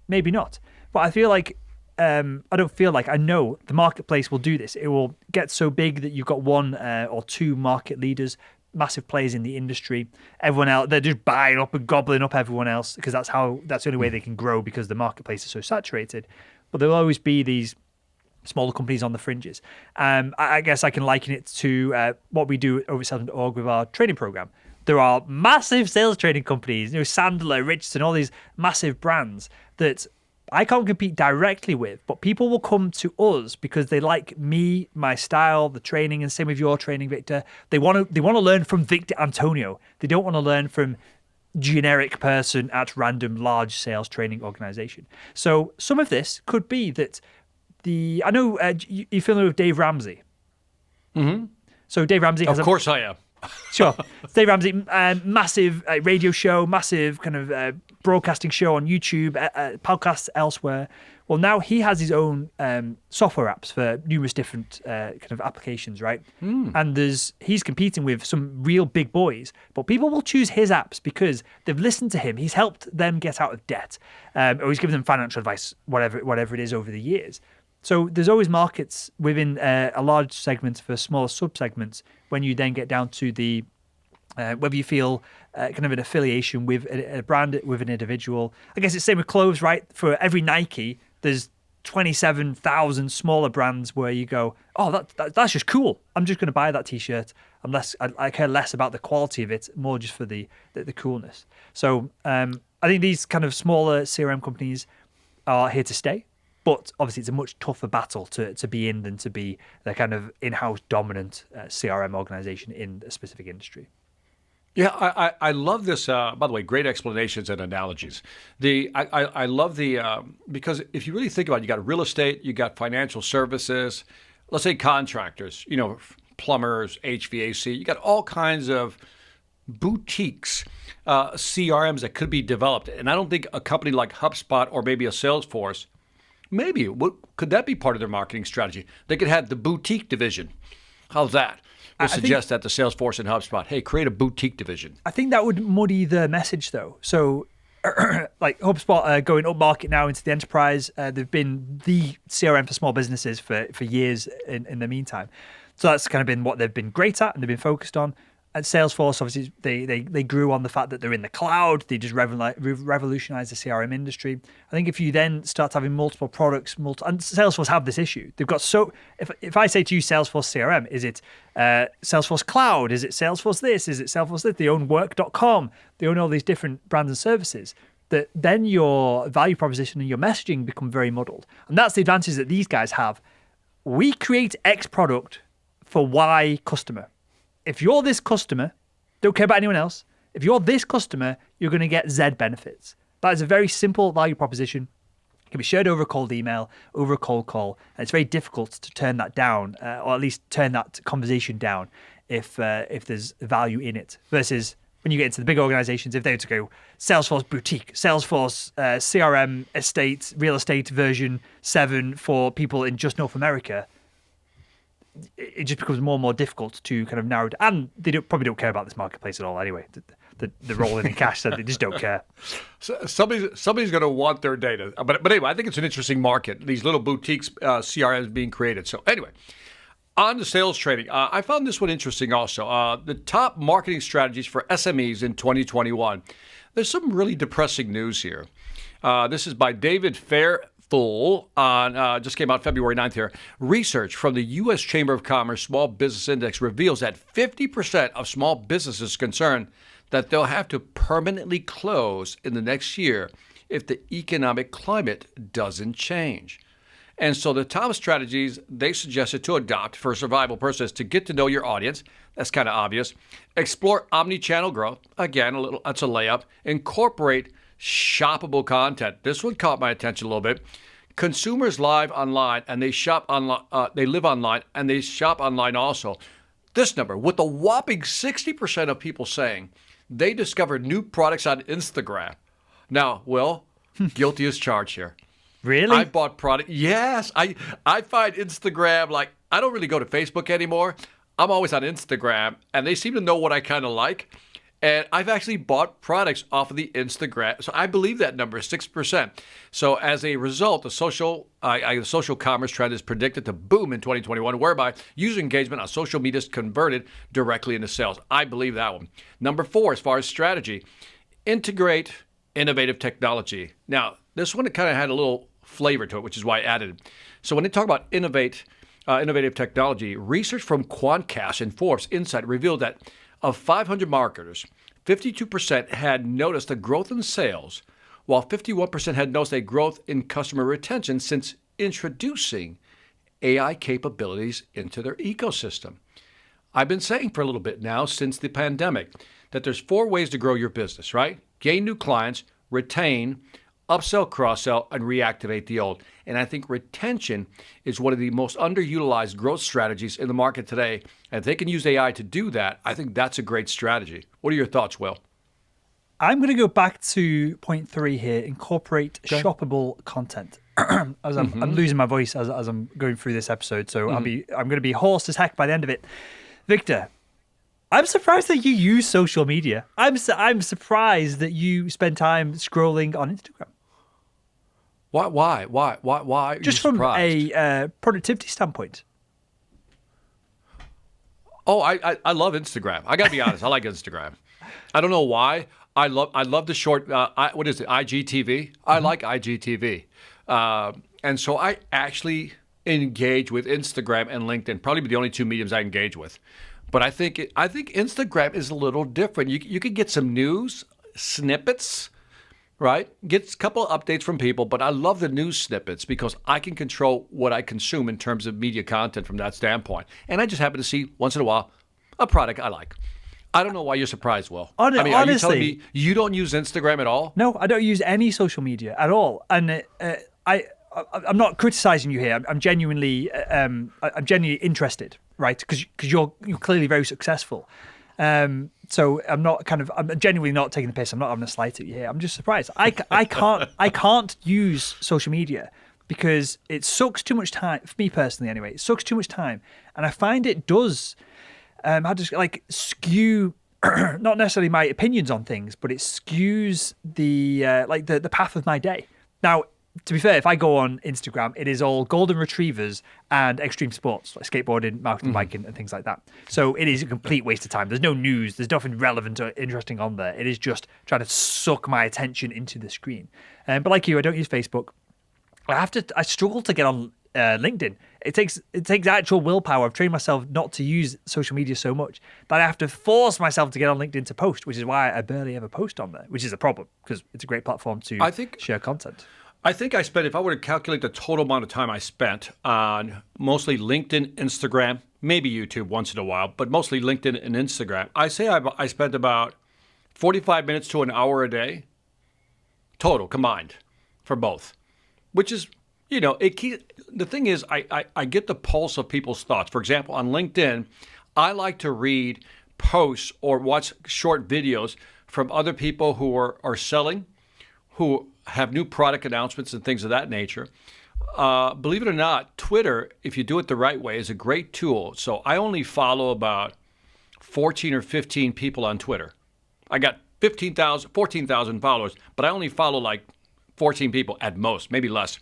Maybe not. But I feel like I know the marketplace will do this. It will get so big that you've got one or two market leaders, massive players in the industry. Everyone else, they're just buying up and gobbling up everyone else, because that's the only way they can grow, because the marketplace is so saturated. But there will always be these smaller companies on the fringes. I guess I can liken it to what we do over at Salesforce.org with our training program. There are massive sales training companies, Sandler, Richardson, all these massive brands that I can't compete directly with, but people will come to us because they like me, my style, the training, and same with your training, Victor. They want to learn from Victor Antonio. They don't want to learn from generic person at random large sales training organization. So some of this could be that I know you're familiar with Dave Ramsey. Mm-hmm. So Dave Ramsey has of course I am. Sure. Dave Ramsey, massive radio show, massive kind of broadcasting show on YouTube, podcasts elsewhere. Well, now he has his own software apps for numerous different kind of applications, right? And he's competing with some real big boys, but people will choose his apps because they've listened to him. He's helped them get out of debt, or he's given them financial advice, whatever it is, over the years. So there's always markets within a large segment for smaller sub-segments when you then get down to the whether you feel kind of an affiliation with a brand, with an individual. I guess it's the same with clothes, right? For every Nike, there's 27,000 smaller brands where you go, oh, that's just cool. I'm just going to buy that T-shirt. I care less about the quality of it, more just for the coolness. So I think these kind of smaller CRM companies are here to stay. But obviously, it's a much tougher battle to be in than to be the kind of in-house dominant CRM organization in a specific industry. Yeah, I love this. By the way, great explanations and analogies. I love because if you really think about it, you got real estate, you got financial services, let's say contractors, plumbers, HVAC, you got all kinds of boutiques, CRMs that could be developed. And I don't think a company like HubSpot or maybe a Salesforce, could that be part of their marketing strategy? They could have the boutique division. How's that? We'll suggest that to Salesforce and HubSpot. Hey, create a boutique division. I think that would muddy the message, though. So, like HubSpot going up market now into the enterprise. They've been the CRM for small businesses for years in the meantime. So that's kind of been what they've been great at and they've been focused on. At Salesforce, obviously, they grew on the fact that they're in the cloud. They just revolutionized the CRM industry. I think if you then start having multiple products, and Salesforce have this issue. They've got if I say to you Salesforce CRM, is it Salesforce Cloud? Is it Salesforce this? Is it Salesforce this? They own work.com. They own all these different brands and services. that then your value proposition and your messaging become very muddled. And that's the advantage that these guys have. We create X product for Y customer. If you're this customer, don't care about anyone else. If you're this customer, you're going to get Z benefits. That is a very simple value proposition. It can be shared over a cold email, over a cold call, and it's very difficult to turn that down, or at least turn that conversation down if there's value in it. Versus when you get into the big organizations, if they were to go Salesforce boutique, Salesforce CRM estate, real estate version 7 for people in just North America, it just becomes more and more difficult to kind of narrow it. And they probably don't care about this marketplace at all anyway. They're rolling in cash, so they just don't care. So somebody's going to want their data. But anyway, I think it's an interesting market, these little boutiques, CRMs being created. So anyway, on to sales training. I found this one interesting also. The top marketing strategies for SMEs in 2021. There's some really depressing news here. This is by David Fairfull on just came out February 9th here. Research from the U.S. Chamber of Commerce Small Business Index reveals that 50% of small businesses concerned that they'll have to permanently close in the next year if the economic climate doesn't change. And so the top strategies they suggested to adopt for survival process to get to know your audience, that's kind of obvious. Explore omni-channel growth. Again, that's a layup. Incorporate shoppable content. This one caught my attention a little bit. Consumers live online and they shop online. They live online and they shop online also. This number, with a whopping 60% of people saying they discovered new products on Instagram. Now, Will, guilty as charged here. Really? I bought product. Yes, I find Instagram, like, I don't really go to Facebook anymore. I'm always on Instagram, and they seem to know what I kind of like. And I've actually bought products off of the Instagram. So I believe that number is 6%. So as a result, the social commerce trend is predicted to boom in 2021, whereby user engagement on social media is converted directly into sales. I believe that one. Number 4, as far as strategy, integrate innovative technology. Now, this one kind of had a little flavor to it, which is why I added it. So when they talk about innovative technology, research from Quantcast and Forbes Insight revealed that of 500 marketers, 52% had noticed a growth in sales, while 51% had noticed a growth in customer retention since introducing AI capabilities into their ecosystem. I've been saying for a little bit now, since the pandemic, that there's 4 ways to grow your business, right? Gain new clients, retain, upsell, cross-sell, and reactivate the old. And I think retention is one of the most underutilized growth strategies in the market today. And if they can use AI to do that, I think that's a great strategy. What are your thoughts, Will? I'm going to go back to point 3 here, incorporate shoppable content. As I'm losing my voice as I'm going through this episode, so I'm going to be hoarse as heck by the end of it. Victor, I'm surprised that you use social media. I'm surprised that you spend time scrolling on Instagram. Why? Just from a productivity standpoint. Oh, I love Instagram. I got to be honest. I like Instagram. I don't know why. I love the short. What is it? IGTV. I like IGTV, and so I actually engage with Instagram and LinkedIn. Probably the only 2 mediums I engage with. But I think Instagram is a little different. You could get some news snippets, right? Get a couple of updates from people, but I love the news snippets because I can control what I consume in terms of media content from that standpoint. And I just happen to see once in a while a product I like. I don't know why you're surprised, Will. Honestly, are you telling me you don't use Instagram at all? No, I don't use any social media at all. And I'm not criticizing you here. I'm genuinely interested, right? Because you're clearly very successful. So I'm genuinely not taking the piss. I'm not having a slight at you here. I'm just surprised. I can't use social media because it sucks too much time for me personally. Anyway, it sucks too much time, and I find it does skew not necessarily my opinions on things, but it skews the path of my day. Now, to be fair, if I go on Instagram, it is all golden retrievers and extreme sports, like skateboarding, mountain biking, and things like that. So it is a complete waste of time. There's no news. There's nothing relevant or interesting on there. It is just trying to suck my attention into the screen. But like you, I don't use Facebook. I struggle to get on LinkedIn. It takes actual willpower. I've trained myself not to use social media so much that I have to force myself to get on LinkedIn to post, which is why I barely ever post on there, which is a problem because it's a great platform to share content. I think I spent, if I were to calculate the total amount of time I spent on mostly LinkedIn, Instagram, maybe YouTube once in a while, but mostly LinkedIn and Instagram, I say I spent about 45 minutes to an hour a day total combined for both, which is, the thing is, I get the pulse of people's thoughts. For example, on LinkedIn, I like to read posts or watch short videos from other people who are selling, who have new product announcements and things of that nature. Believe it or not, Twitter, if you do it the right way, is a great tool. So I only follow about 14 or 15 people on Twitter. I got 14,000 followers, but I only follow like 14 people at most, maybe less.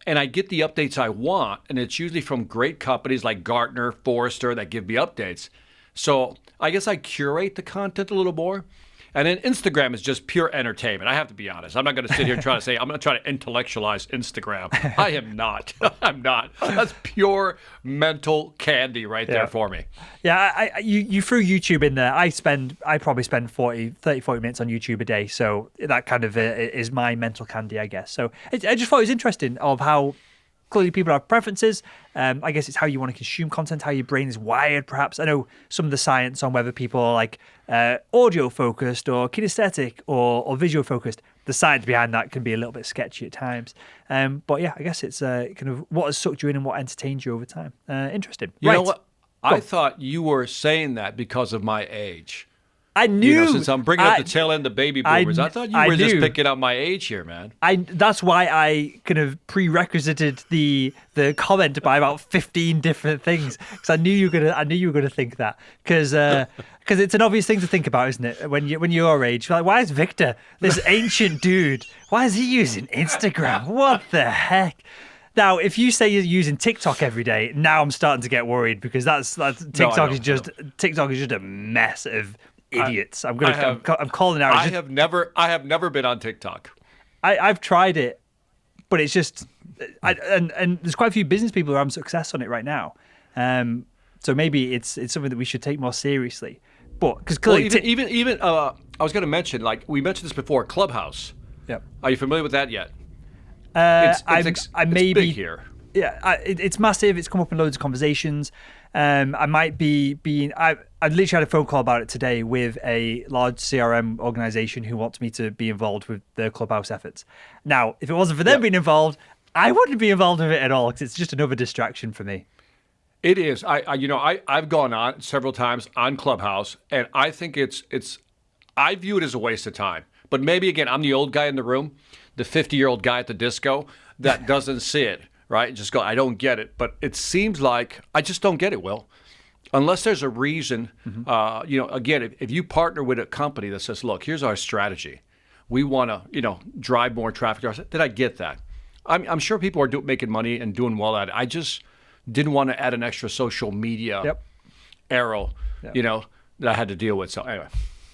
And I get the updates I want, and it's usually from great companies like Gartner, Forrester that give me updates. So I guess I curate the content a little more. And then Instagram is just pure entertainment. I have to be honest. I'm not going to sit here and try to say, I'm going to try to intellectualize Instagram. I am not. I'm not. That's pure mental candy right there for me. Yeah, you threw YouTube in there. I probably spend 40 minutes on YouTube a day. So that kind of is my mental candy, I guess. So I just thought it was interesting of how clearly people have preferences. I guess it's how you want to consume content, how your brain is wired, perhaps. I know some of the science on whether people are like audio focused or kinesthetic or visual focused. The science behind that can be a little bit sketchy at times. But yeah, I guess it's kind of what has sucked you in and what entertained you over time. Interesting. You know what? I thought you were saying that because of my age. I knew. Since I'm bringing up the tail end of baby boomers, I thought you were just picking up my age here, man. That's why I kind of prerequisited the comment by about 15 different things because I knew you were gonna think that because it's an obvious thing to think about, isn't it? When you're your age, you're like, why is Victor, this ancient dude, why is he using Instagram? What the heck? Now, if you say you're using TikTok every day, now I'm starting to get worried because TikTok is just a mess of idiots. I'm calling out. I have never been on TikTok. I've tried it, but it's just, and there's quite a few business people who are having success on it right now. So maybe it's something that we should take more seriously. But because clearly, even I was going to mention, like we mentioned this before, Clubhouse. Yep. Are you familiar with that yet? It's big here. Yeah, it's massive. It's come up in loads of conversations. I might be being. I literally had a phone call about it today with a large CRM organization who wants me to be involved with their Clubhouse efforts. Now, if it wasn't for them being involved, I wouldn't be involved with it at all because it's just another distraction for me. It is. I've gone on several times on Clubhouse, and I think it's. I view it as a waste of time. But maybe again, I'm the old guy in the room, the 50-year-old guy at the disco that doesn't see it. Right? Just go, I don't get it. But it seems like I just don't get it, Will. Unless there's a reason, again, if you partner with a company that says, look, here's our strategy. We want to, drive more traffic. Then I get that. I'm sure people are making money and doing well at it. I just didn't want to add an extra social media arrow, that I had to deal with. So anyway.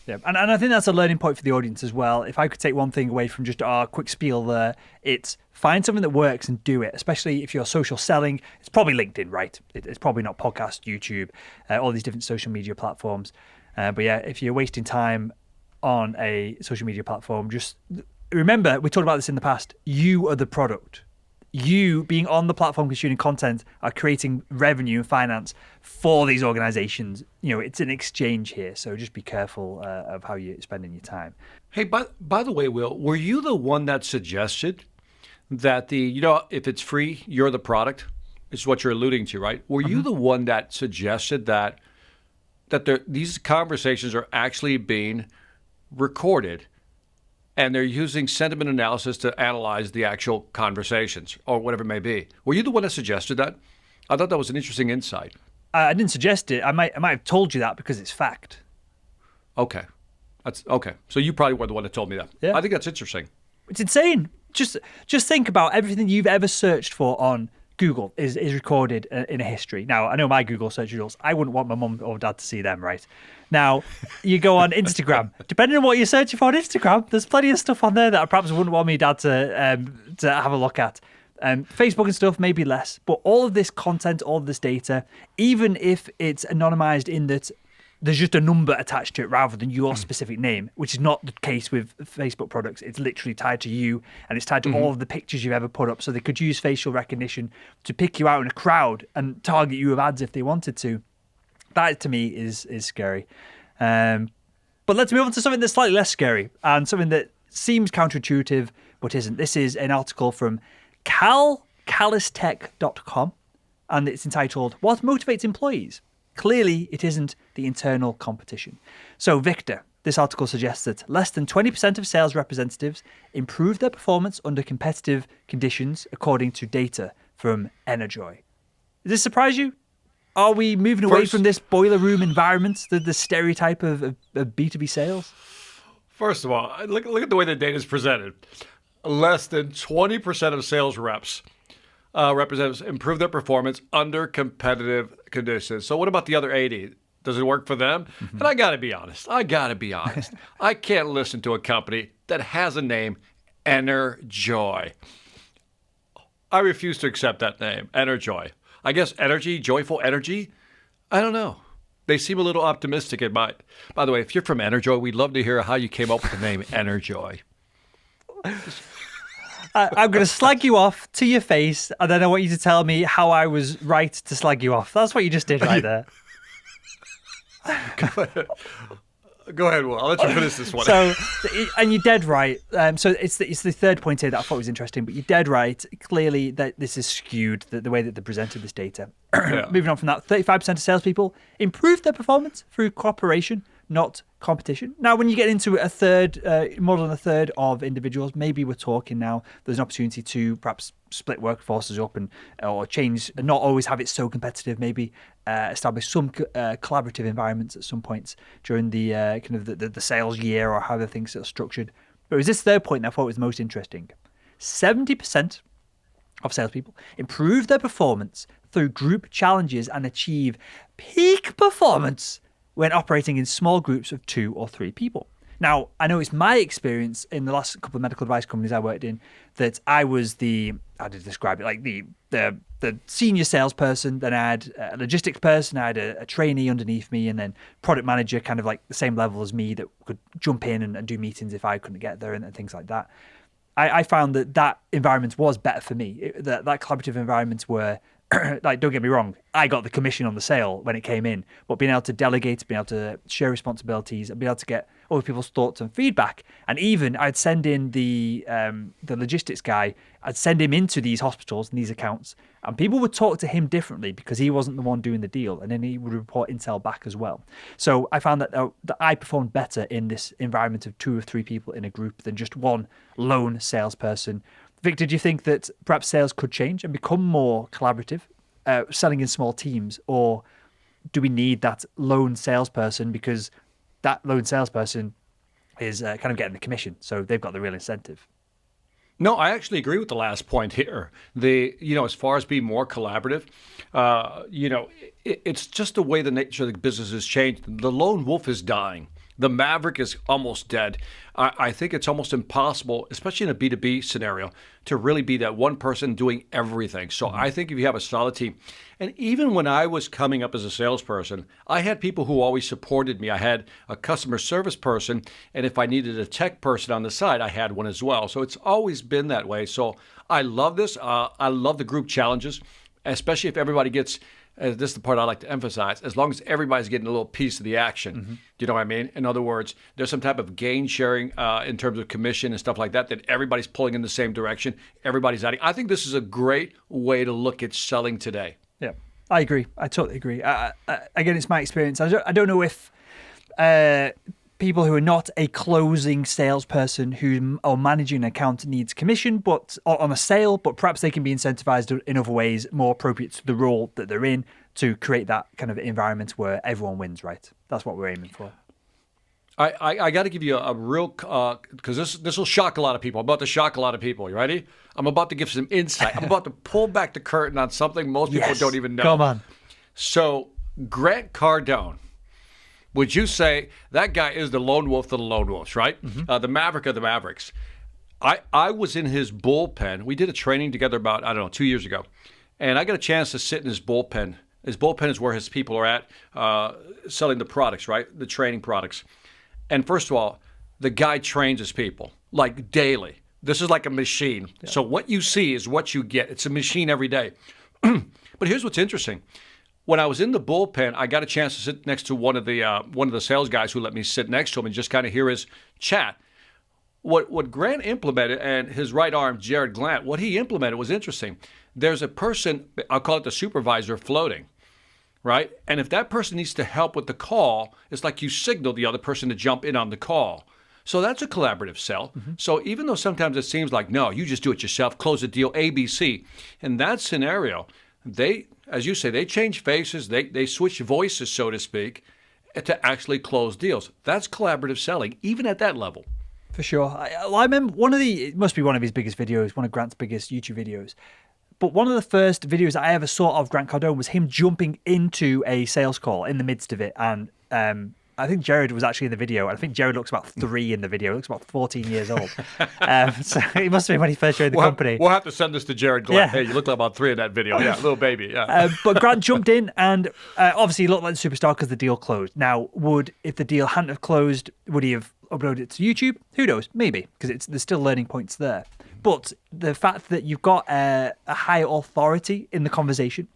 Yeah, and I think that's a learning point for the audience as well. If I could take one thing away from just our quick spiel there, it's find something that works and do it, especially if you're social selling. It's probably LinkedIn, right? It's probably not podcast, YouTube, all these different social media platforms. But yeah, if you're wasting time on a social media platform, just remember, we talked about this in the past, you are the product. You being on the platform consuming content are creating revenue and finance for these organizations. It's an exchange here. So just be careful of how you're spending your time. Hey, by the way, Will, were you the one that suggested that if it's free, you're the product? Is what you're alluding to, right? Were you the one that suggested that these conversations are actually being recorded and they're using sentiment analysis to analyze the actual conversations or whatever it may be? Were you the one that suggested that? I thought that was an interesting insight. I didn't suggest it. I might have told you that because it's fact. Okay. That's okay. So you probably were the one that told me that. Yeah. I think that's interesting. It's insane. Just think about everything you've ever searched for on Google is recorded in a history. Now, I know my Google search results. I wouldn't want my mum or dad to see them, right? Now, you go on Instagram. Depending on what you're searching for on Instagram, there's plenty of stuff on there that I perhaps wouldn't want my dad to have a look at. Facebook and stuff, maybe less. But all of this content, all of this data, even if it's anonymized in that there's just a number attached to it rather than your specific name, which is not the case with Facebook products. It's literally tied to you, and it's tied to all of the pictures you've ever put up. So they could use facial recognition to pick you out in a crowd and target you with ads if they wanted to. That, to me, is scary. But let's move on to something that's slightly less scary and something that seems counterintuitive but isn't. This is an article from calistech.com, and it's entitled, What Motivates Employees? Clearly, it isn't the internal competition. So, Victor, this article suggests that less than 20% of sales representatives improve their performance under competitive conditions, according to data from Enerjoy. Does this surprise you? Are we moving away from this boiler room environment, the stereotype of B2B sales? First of all, look at the way the data is presented. Less than 20% of sales representatives improve their performance under competitive conditions. So what about the other 80? Does it work for them? And I got to be honest. I can't listen to a company that has a name, Enerjoy. I refuse to accept that name, Enerjoy. I guess energy, joyful energy? I don't know. They seem a little optimistic in my... By the way, if you're from Enerjoy, we'd love to hear how you came up with the name Enerjoy. I'm going to slag you off to your face, and then I want you to tell me how I was right to slag you off. That's what you just did right there. Go ahead, Will. I'll let you finish this one. And you're dead right. So it's the third point here that I thought was interesting, but you're dead right. Clearly, that this is skewed, the way that they presented this data. Yeah. Moving on from that, 35% of salespeople improved their performance through cooperation, not competition. Now, when you get into a third, more than a third of individuals, maybe we're talking now, there's an opportunity to perhaps split workforces up or change, and not always have it so competitive, maybe establish some collaborative environments at some points during the kind of the sales year or how the things are structured. But it was this third point that I thought was most interesting. 70% of salespeople improve their performance through group challenges and achieve peak performance when operating in small groups of 2 or 3 people. Now, I know it's my experience in the last couple of medical device companies I worked in that I was how to describe it, like the senior salesperson, then I had a logistics person, I had a trainee underneath me, and then product manager, kind of like the same level as me, that could jump in and do meetings if I couldn't get there and things like that. I found that environment was better for me. That collaborative environments were, like, don't get me wrong, I got the commission on the sale when it came in, but being able to delegate, being able to share responsibilities, and being able to get other people's thoughts and feedback. And even I'd send in the logistics guy, I'd send him into these hospitals and these accounts, and people would talk to him differently because he wasn't the one doing the deal, and then he would report intel back as well. So I found that I performed better in this environment of 2 or 3 people in a group than just one lone salesperson. Victor, do you think that perhaps sales could change and become more collaborative, selling in small teams, or do we need that lone salesperson because that lone salesperson is kind of getting the commission, so they've got the real incentive? No, I actually agree with the last point here. As far as being more collaborative, it's just the way the nature of the business has changed. The lone wolf is dying. The maverick is almost dead. I think it's almost impossible, especially in a B2B scenario, to really be that one person doing everything. So I think if you have a solid team, and even when I was coming up as a salesperson, I had people who always supported me. I had a customer service person, and if I needed a tech person on the side, I had one as well. So it's always been that way. So I love this. I love the group challenges, especially if everybody gets... this is the part I like to emphasize, as long as everybody's getting a little piece of the action. Do you know what I mean? In other words, there's some type of gain sharing in terms of commission and stuff like that everybody's pulling in the same direction. Everybody's adding. I think this is a great way to look at selling today. Yeah, I agree. I totally agree. Again, it's my experience. I don't know if people who are not a closing salesperson who are managing an account needs commission, but on a sale, but perhaps they can be incentivized in other ways more appropriate to the role that they're in to create that kind of environment where everyone wins, right? That's what we're aiming for. I got to give you a real, because this will shock a lot of people. I'm about to shock a lot of people. You ready? I'm about to give some insight. I'm about to pull back the curtain on something most people don't even know. Come on. So Grant Cardone, would you say that guy is the lone wolf of the lone wolves, right? The maverick of the mavericks. I was in his bullpen. We did a training together about, I don't know, 2 years ago. And I got a chance to sit in his bullpen. His bullpen is where his people are at selling the products, right? The training products. And first of all, the guy trains his people like daily. This is like a machine. Yeah. So what you see is what you get. It's a machine every day. But here's what's interesting. When I was in the bullpen, I got a chance to sit next to one of the sales guys who let me sit next to him and just kind of hear his chat. What Grant implemented, and his right arm, Jared Glant, what he implemented was interesting. There's a person, I'll call it the supervisor, floating, right? And if that person needs to help with the call, it's like you signal the other person to jump in on the call. So that's a collaborative sell. Mm-hmm. So even though sometimes it seems like, no, you just do it yourself, close the deal, ABC. In that scenario, they, as you say, they change faces, they switch voices, so to speak, to actually close deals. That's collaborative selling, even at that level. For sure. I remember it must be one of his biggest videos, one of Grant's biggest YouTube videos. But one of the first videos I ever saw of Grant Cardone was him jumping into a sales call in the midst of it. And I think Jared was actually in the video. I think Jared looks about 3 in the video. He looks about 14 years old. So he must have been when he first joined the company. We'll have to send this to Jared Glenn. Yeah. Hey, you look like about 3 in that video. Yeah, little baby. Yeah. But Grant jumped in and obviously he looked like the superstar because the deal closed. Now, if the deal hadn't have closed, would he have uploaded it to YouTube? Who knows? Maybe, because there's still learning points there. But the fact that you've got a high authority in the conversation,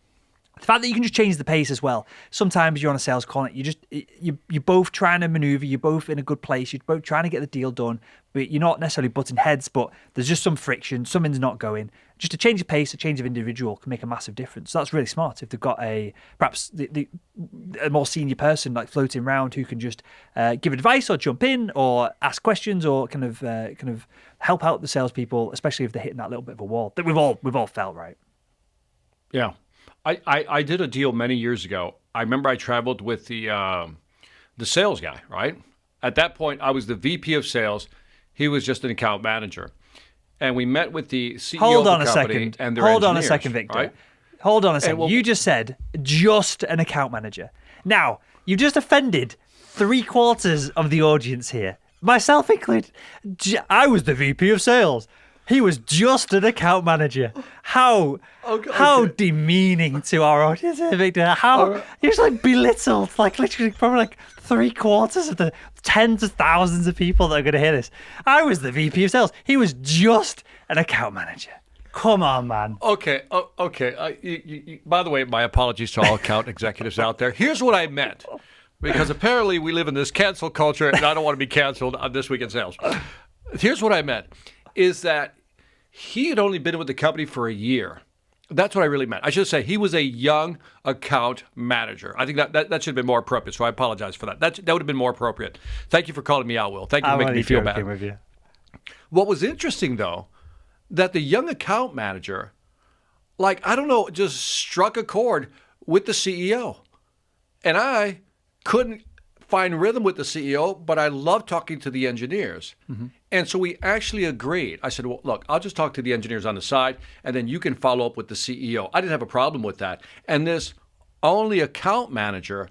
the fact that you can just change the pace as well. Sometimes you're on a sales call, you're both trying to maneuver, you're both in a good place, you're both trying to get the deal done, but you're not necessarily butting heads, but there's just some friction, something's not going. Just a change of pace, a change of individual can make a massive difference. So that's really smart if they've got a more senior person like floating around who can just give advice or jump in or ask questions or kind of help out the salespeople, especially if they're hitting that little bit of a wall that we've all felt, right? Yeah. I did a deal many years ago. I remember I traveled with the sales guy, right? At that point, I was the VP of sales. He was just an account manager. And we met with the CEO of the company and their engineers. Hold on a second, Victor. Right? Hold on a second. You just said just an account manager. Now, you just offended 3/4 of the audience here, myself included. I was the VP of sales. He was just an account manager. How demeaning to our audience, Victor. How you just like belittled, like literally probably like 3/4 of the tens of thousands of people that are going to hear this. I was the VP of sales. He was just an account manager. Come on, man. Okay. By the way, my apologies to all account executives out there. Here's what I meant. Because apparently we live in this cancel culture, and I don't want to be canceled on This Week in Sales. Here's what I meant, is that he had only been with the company for a year. That's what I really meant. I should say he was a young account manager. I think that should have been more appropriate, so I apologize for that. That would have been more appropriate. Thank you for calling me out, Will. Thank you for making me feel bad. With you. What was interesting, though, that the young account manager, I don't know, just struck a chord with the CEO. And I couldn't find rhythm with the CEO, but I love talking to the engineers. Mm-hmm. And so we actually agreed. I said, well, look, I'll just talk to the engineers on the side, and then you can follow up with the CEO. I didn't have a problem with that. And this only account manager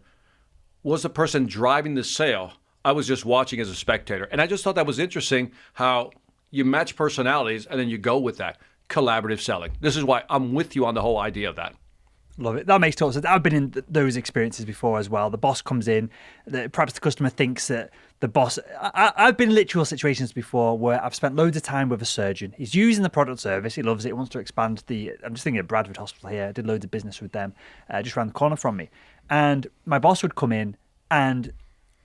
was the person driving the sale. I was just watching as a spectator. And I just thought that was interesting how you match personalities and then you go with that. Collaborative selling. This is why I'm with you on the whole idea of that. Love it. That makes total sense. I've been in those experiences before as well. The boss comes in, perhaps the customer thinks that the boss... I've been in literal situations before where I've spent loads of time with a surgeon. He's using the product service. He loves it. He wants to expand I'm just thinking of Bradford Hospital here. I did loads of business with them just around the corner from me. And my boss would come in and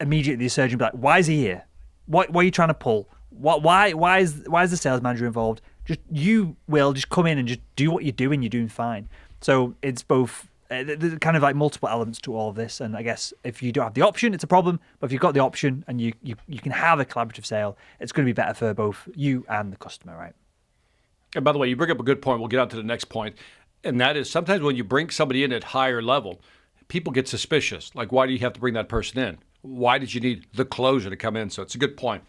immediately the surgeon would be like, why is he here? What are you trying to pull? Why is the sales manager involved? You will just come in and just do what you're doing. You're doing fine. So it's both there's kind of like multiple elements to all of this. And I guess if you don't have the option, it's a problem. But if you've got the option and you can have a collaborative sale, it's going to be better for both you and the customer, right? And by the way, you bring up a good point. We'll get on to the next point. And that is sometimes when you bring somebody in at higher level, people get suspicious. Like, why do you have to bring that person in? Why did you need the closer to come in? So it's a good point.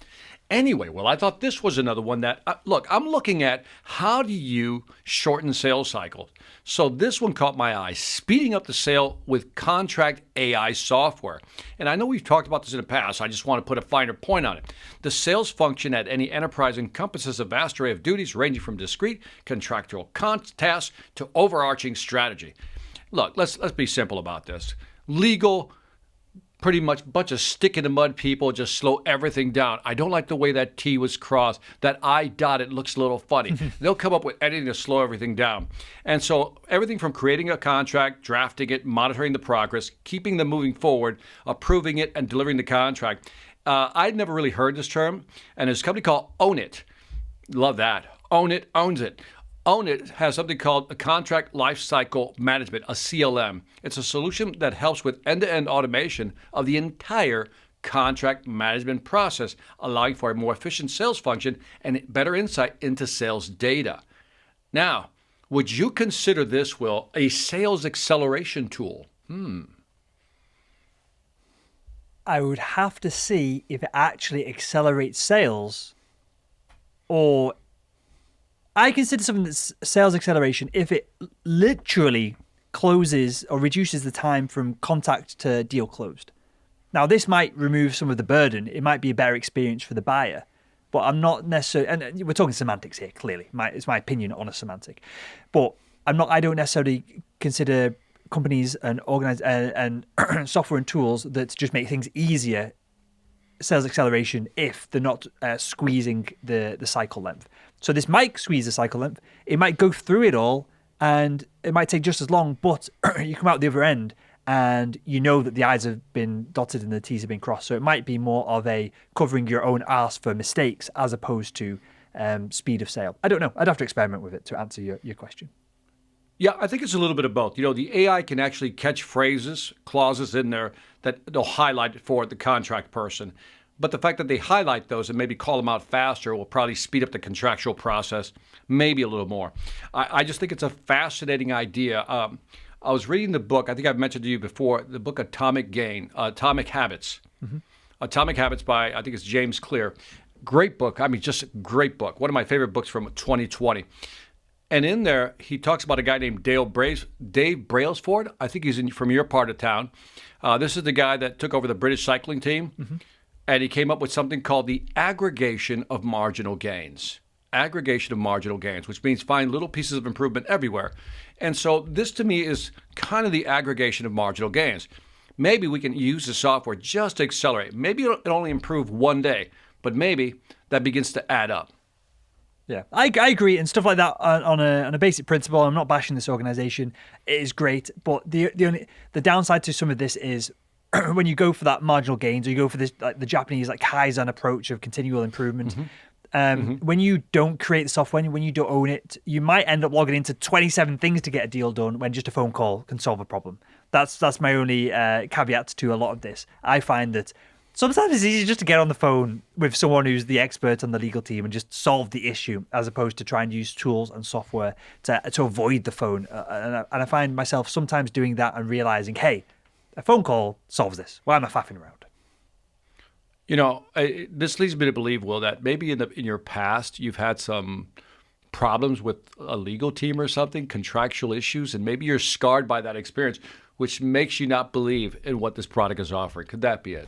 Anyway, well, I thought this was another one that, look, I'm looking at how do you shorten sales cycles. So this one caught my eye, speeding up the sale with contract AI software. And I know we've talked about this in the past. I just want to put a finer point on it. The sales function at any enterprise encompasses a vast array of duties ranging from discrete contractual tasks to overarching strategy. Look, let's be simple about this. Legal, pretty much bunch of stick in the mud people just slow everything down. I don't like the way that T was crossed. That I dotted looks a little funny. They'll come up with anything to slow everything down. And so everything from creating a contract, drafting it, monitoring the progress, keeping them moving forward, approving it, and delivering the contract. I'd never really heard this term. And there's a company called Own It. Love that. Own It, owns it. Own It has something called a contract lifecycle management, a CLM. It's a solution that helps with end-to-end automation of the entire contract management process, allowing for a more efficient sales function and better insight into sales data. Now, would you consider this, Will, a sales acceleration tool? I would have to see if it actually accelerates sales, or I consider something that's sales acceleration if it literally closes or reduces the time from contact to deal closed. Now, this might remove some of the burden. It might be a better experience for the buyer, but I'm not necessarily, and we're talking semantics here, clearly. It's my opinion on a semantic. But I don't necessarily consider companies and software and tools that just make things easier sales acceleration if they're not squeezing the cycle length. So this might squeeze the cycle length. It might go through it all, and it might take just as long, but you come out the other end and you know that the I's have been dotted and the T's have been crossed. So it might be more of a covering your own arse for mistakes as opposed to speed of sale. I don't know. I'd have to experiment with it to answer your question. Yeah, I think it's a little bit of both. The AI can actually catch phrases, clauses in there that they'll highlight for the contract person. But the fact that they highlight those and maybe call them out faster will probably speed up the contractual process, maybe a little more. I just think it's a fascinating idea. I was reading the book, I think I've mentioned to you before, the book Atomic Habits. Mm-hmm. Atomic Habits by, I think it's James Clear. Great book. I mean, just a great book. One of my favorite books from 2020. And in there, he talks about a guy named Dave Brailsford. I think he's from your part of town. This is the guy that took over the British cycling team. Mm-hmm. And he came up with something called the aggregation of marginal gains. Aggregation of marginal gains, which means find little pieces of improvement everywhere. And so this to me is kind of the aggregation of marginal gains. Maybe we can use the software just to accelerate. Maybe it'll only improve one day, but maybe that begins to add up. Yeah, I agree, and stuff like that on a basic principle. I'm not bashing this organization; it is great, but the downside to some of this is when you go for that marginal gains, or you go for this like the Japanese Kaizen approach of continual improvement. Mm-hmm. When you don't create the software, when you don't own it, you might end up logging into 27 things to get a deal done when just a phone call can solve a problem. That's my only caveat to a lot of this. I find that sometimes it's easier just to get on the phone with someone who's the expert on the legal team and just solve the issue, as opposed to try and use tools and software to avoid the phone. And I find myself sometimes doing that and realizing, hey, a phone call solves this. Why am I faffing around? This leads me to believe, Will, that maybe in your past you've had some problems with a legal team or something, contractual issues, and maybe you're scarred by that experience, which makes you not believe in what this product is offering. Could that be it?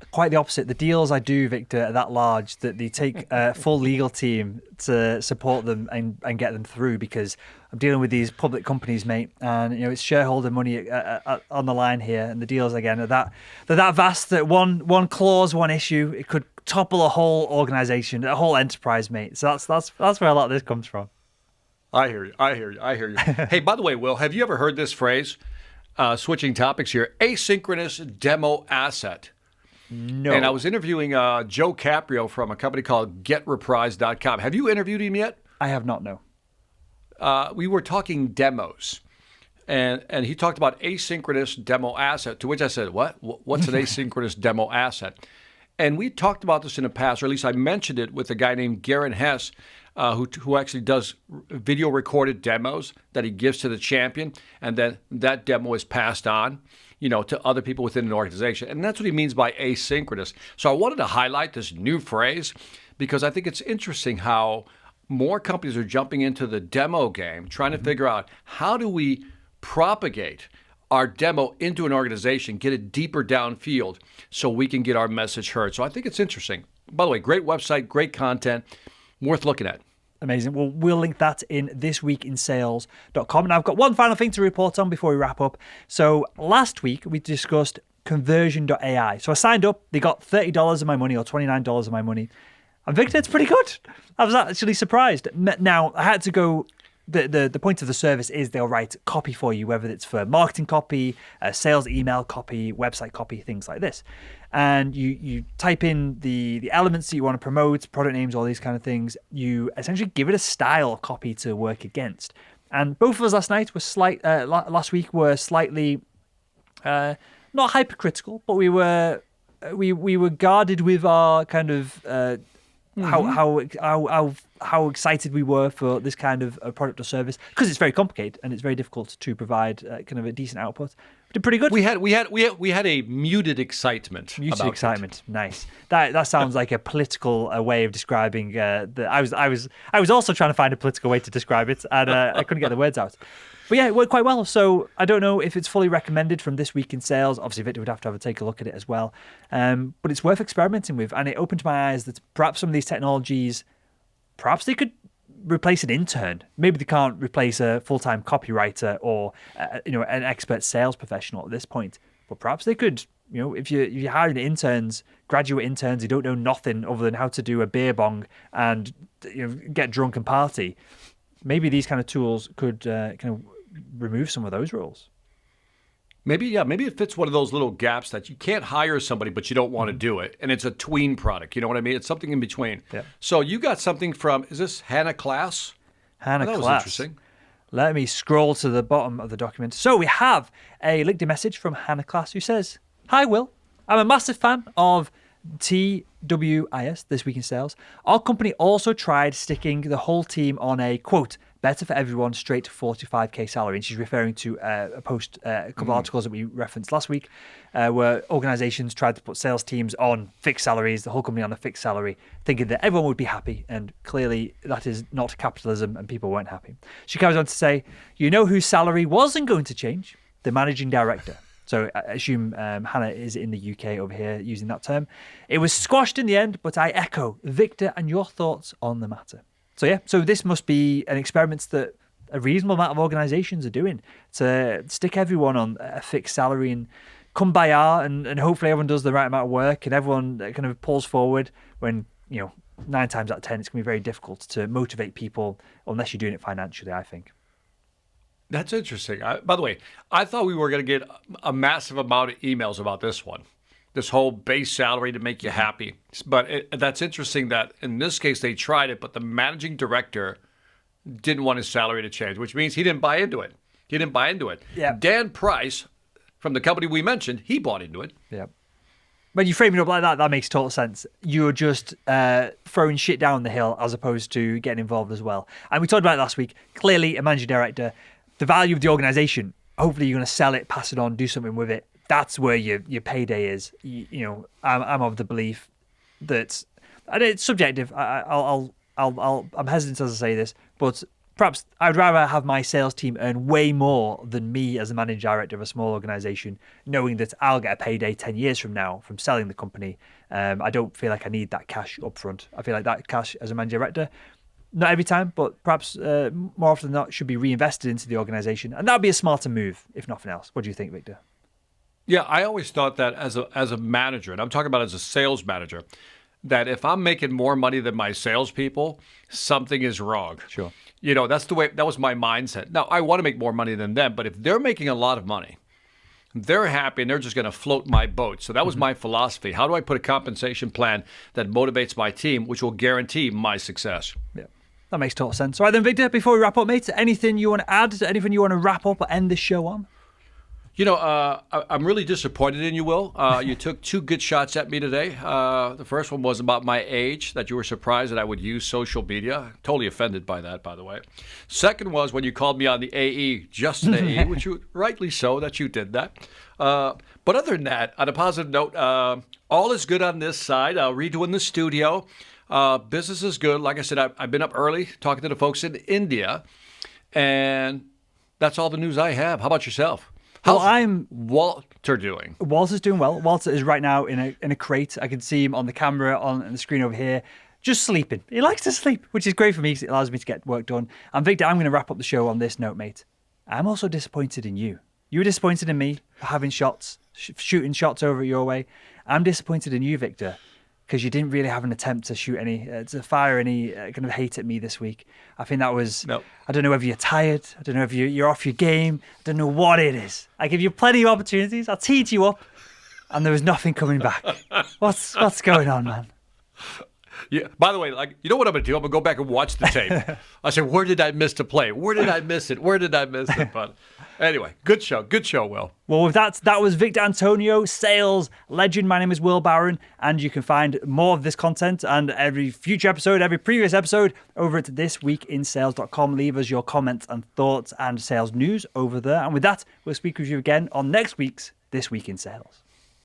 Quite the opposite. The deals I do, Victor, are that large that they take a full legal team to support them and get them through, because I'm dealing with these public companies, mate, and it's shareholder money on the line here. And the deals again are that vast that one clause, one issue, it could topple a whole organization, a whole enterprise, mate. So that's where a lot of this comes from. I hear you. Hey, by the way, Will, have you ever heard this phrase? Switching topics here: asynchronous demo asset. No. And I was interviewing Joe Caprio from a company called GetReprise.com. Have you interviewed him yet? I have not, no. We were talking demos, and he talked about asynchronous demo asset, to which I said, what? What's an asynchronous demo asset? And we talked about this in the past, or at least I mentioned it with a guy named Garrett Hess, who actually does video recorded demos that he gives to the champion, and then that demo is passed on, to other people within an organization. And that's what he means by asynchronous. So I wanted to highlight this new phrase because I think it's interesting how more companies are jumping into the demo game, trying to figure out how do we propagate our demo into an organization, get it deeper downfield so we can get our message heard. So I think it's interesting. By the way, great website, great content, worth looking at. Amazing. Well, we'll link that in thisweekinsales.com. And I've got one final thing to report on before we wrap up. So last week, we discussed conversion.ai. So I signed up. They got $30 of my money or $29 of my money. And Victor, it's pretty good. I was actually surprised. Now, I had to go... The point of the service is they'll write copy for you, whether it's for marketing copy, sales email copy, website copy, things like this. And you type in the elements that you want to promote, product names, all these kind of things. You essentially give it a style of copy to work against. And both of us last week were slightly not hypercritical, but we were guarded with our kind of how excited we were for this kind of product or service because it's very complicated and it's very difficult to provide kind of a decent output. We did pretty good. We had a muted excitement. Muted excitement. It. Nice. That sounds like a political way of describing. I was also trying to find a political way to describe it, and I couldn't get the words out. But yeah, it worked quite well. So I don't know if it's fully recommended from This Week in Sales. Obviously, Victor would have to take a look at it as well. But it's worth experimenting with. And it opened my eyes that perhaps some of these technologies, perhaps they could replace an intern. Maybe they can't replace a full-time copywriter or an expert sales professional at this point. But perhaps they could. If you're hiring interns, graduate interns who don't know nothing other than how to do a beer bong and get drunk and party, maybe these kind of tools could kind of remove some of those roles. Maybe it fits one of those little gaps that you can't hire somebody, but you don't want to do it. And it's a tween product. You know what I mean? It's something in between. Yeah. So you got something from, is this Hannah Class? Hannah Class. That was interesting. Let me scroll to the bottom of the document. So we have a LinkedIn message from Hannah Class who says, "Hi, Will. I'm a massive fan of TWIS, This Week in Sales. Our company also tried sticking the whole team on a, quote, better for everyone, straight to 45K salary." And she's referring to a post, a couple of articles that we referenced last week, where organizations tried to put sales teams on fixed salaries, the whole company on a fixed salary, thinking that everyone would be happy. And clearly that is not capitalism and people weren't happy. She goes on to say, whose salary wasn't going to change? The managing director. So I assume Hannah is in the UK over here using that term. It was squashed in the end, but I echo Victor and your thoughts on the matter. So yeah, so this must be an experiment that a reasonable amount of organizations are doing to stick everyone on a fixed salary and come by and hopefully everyone does the right amount of work and everyone kind of pulls forward when, 9 times out of 10, it's going to be very difficult to motivate people unless you're doing it financially, I think. That's interesting. By the way, I thought we were going to get a massive amount of emails about this one, this whole base salary to make you happy. But that's interesting that in this case they tried it, but the managing director didn't want his salary to change, which means he didn't buy into it. Yeah. Dan Price from the company we mentioned, he bought into it. Yeah. When you frame it up like that, that makes total sense. You're just throwing shit down the hill as opposed to getting involved as well. And we talked about it last week. Clearly, a managing director, the value of the organization, hopefully you're going to sell it, pass it on, do something with it. That's where your payday is. I'm of the belief that, and it's subjective. I'm hesitant as I say this, but perhaps I'd rather have my sales team earn way more than me as a managing director of a small organization, knowing that I'll get a payday 10 years from now from selling the company. I don't feel like I need that cash up front. I feel like that cash as a managing director, not every time, but perhaps more often than not, should be reinvested into the organization. And that would be a smarter move, if nothing else. What do you think, Victor? Yeah, I always thought that as a manager, and I'm talking about as a sales manager, that if I'm making more money than my salespeople, something is wrong. Sure. That's the way, that was my mindset. Now, I want to make more money than them, but if they're making a lot of money, they're happy and they're just going to float my boat. So that was my philosophy. How do I put a compensation plan that motivates my team, which will guarantee my success? Yeah. That makes total sense. All right then, Victor, before we wrap up, mate, anything you want to add? Anything you want to wrap up or end the show on? I'm really disappointed in you, Will. You took two good shots at me today. The first one was about my age, that you were surprised that I would use social media. Totally offended by that, by the way. Second was when you called me on the AE, just the AE, which you rightly so that you did that. But other than that, on a positive note, all is good on this side. Redoing the studio. Business is good. Like I said, I've been up early talking to the folks in India, and that's all the news I have. How about yourself? How's Walter doing? Walter's doing well. Walter is right now in a crate. I can see him on the camera on the screen over here, just sleeping. He likes to sleep, which is great for me because it allows me to get work done. And Victor, I'm going to wrap up the show on this note, mate. I'm also disappointed in you. You were disappointed in me for having shots, shooting shots over your way. I'm disappointed in you, Victor, because you didn't really have an attempt to fire any kind of hate at me this week. I think that was, Nope. I don't know whether you're tired. I don't know if you're off your game. I don't know what it is. I give you plenty of opportunities. I teed you up, and there was nothing coming back. What's going on, man? Yeah. By the way, you know what I'm going to do? I'm going to go back and watch the tape. I say, where did I miss the play? Where did I miss it? Where did I miss it? But anyway, good show. Good show, Will. Well, with that was Victor Antonio, sales legend. My name is Will Barron, and you can find more of this content and every future episode, every previous episode over at thisweekinsales.com. Leave us your comments and thoughts and sales news over there. And with that, we'll speak with you again on next week's This Week in Sales.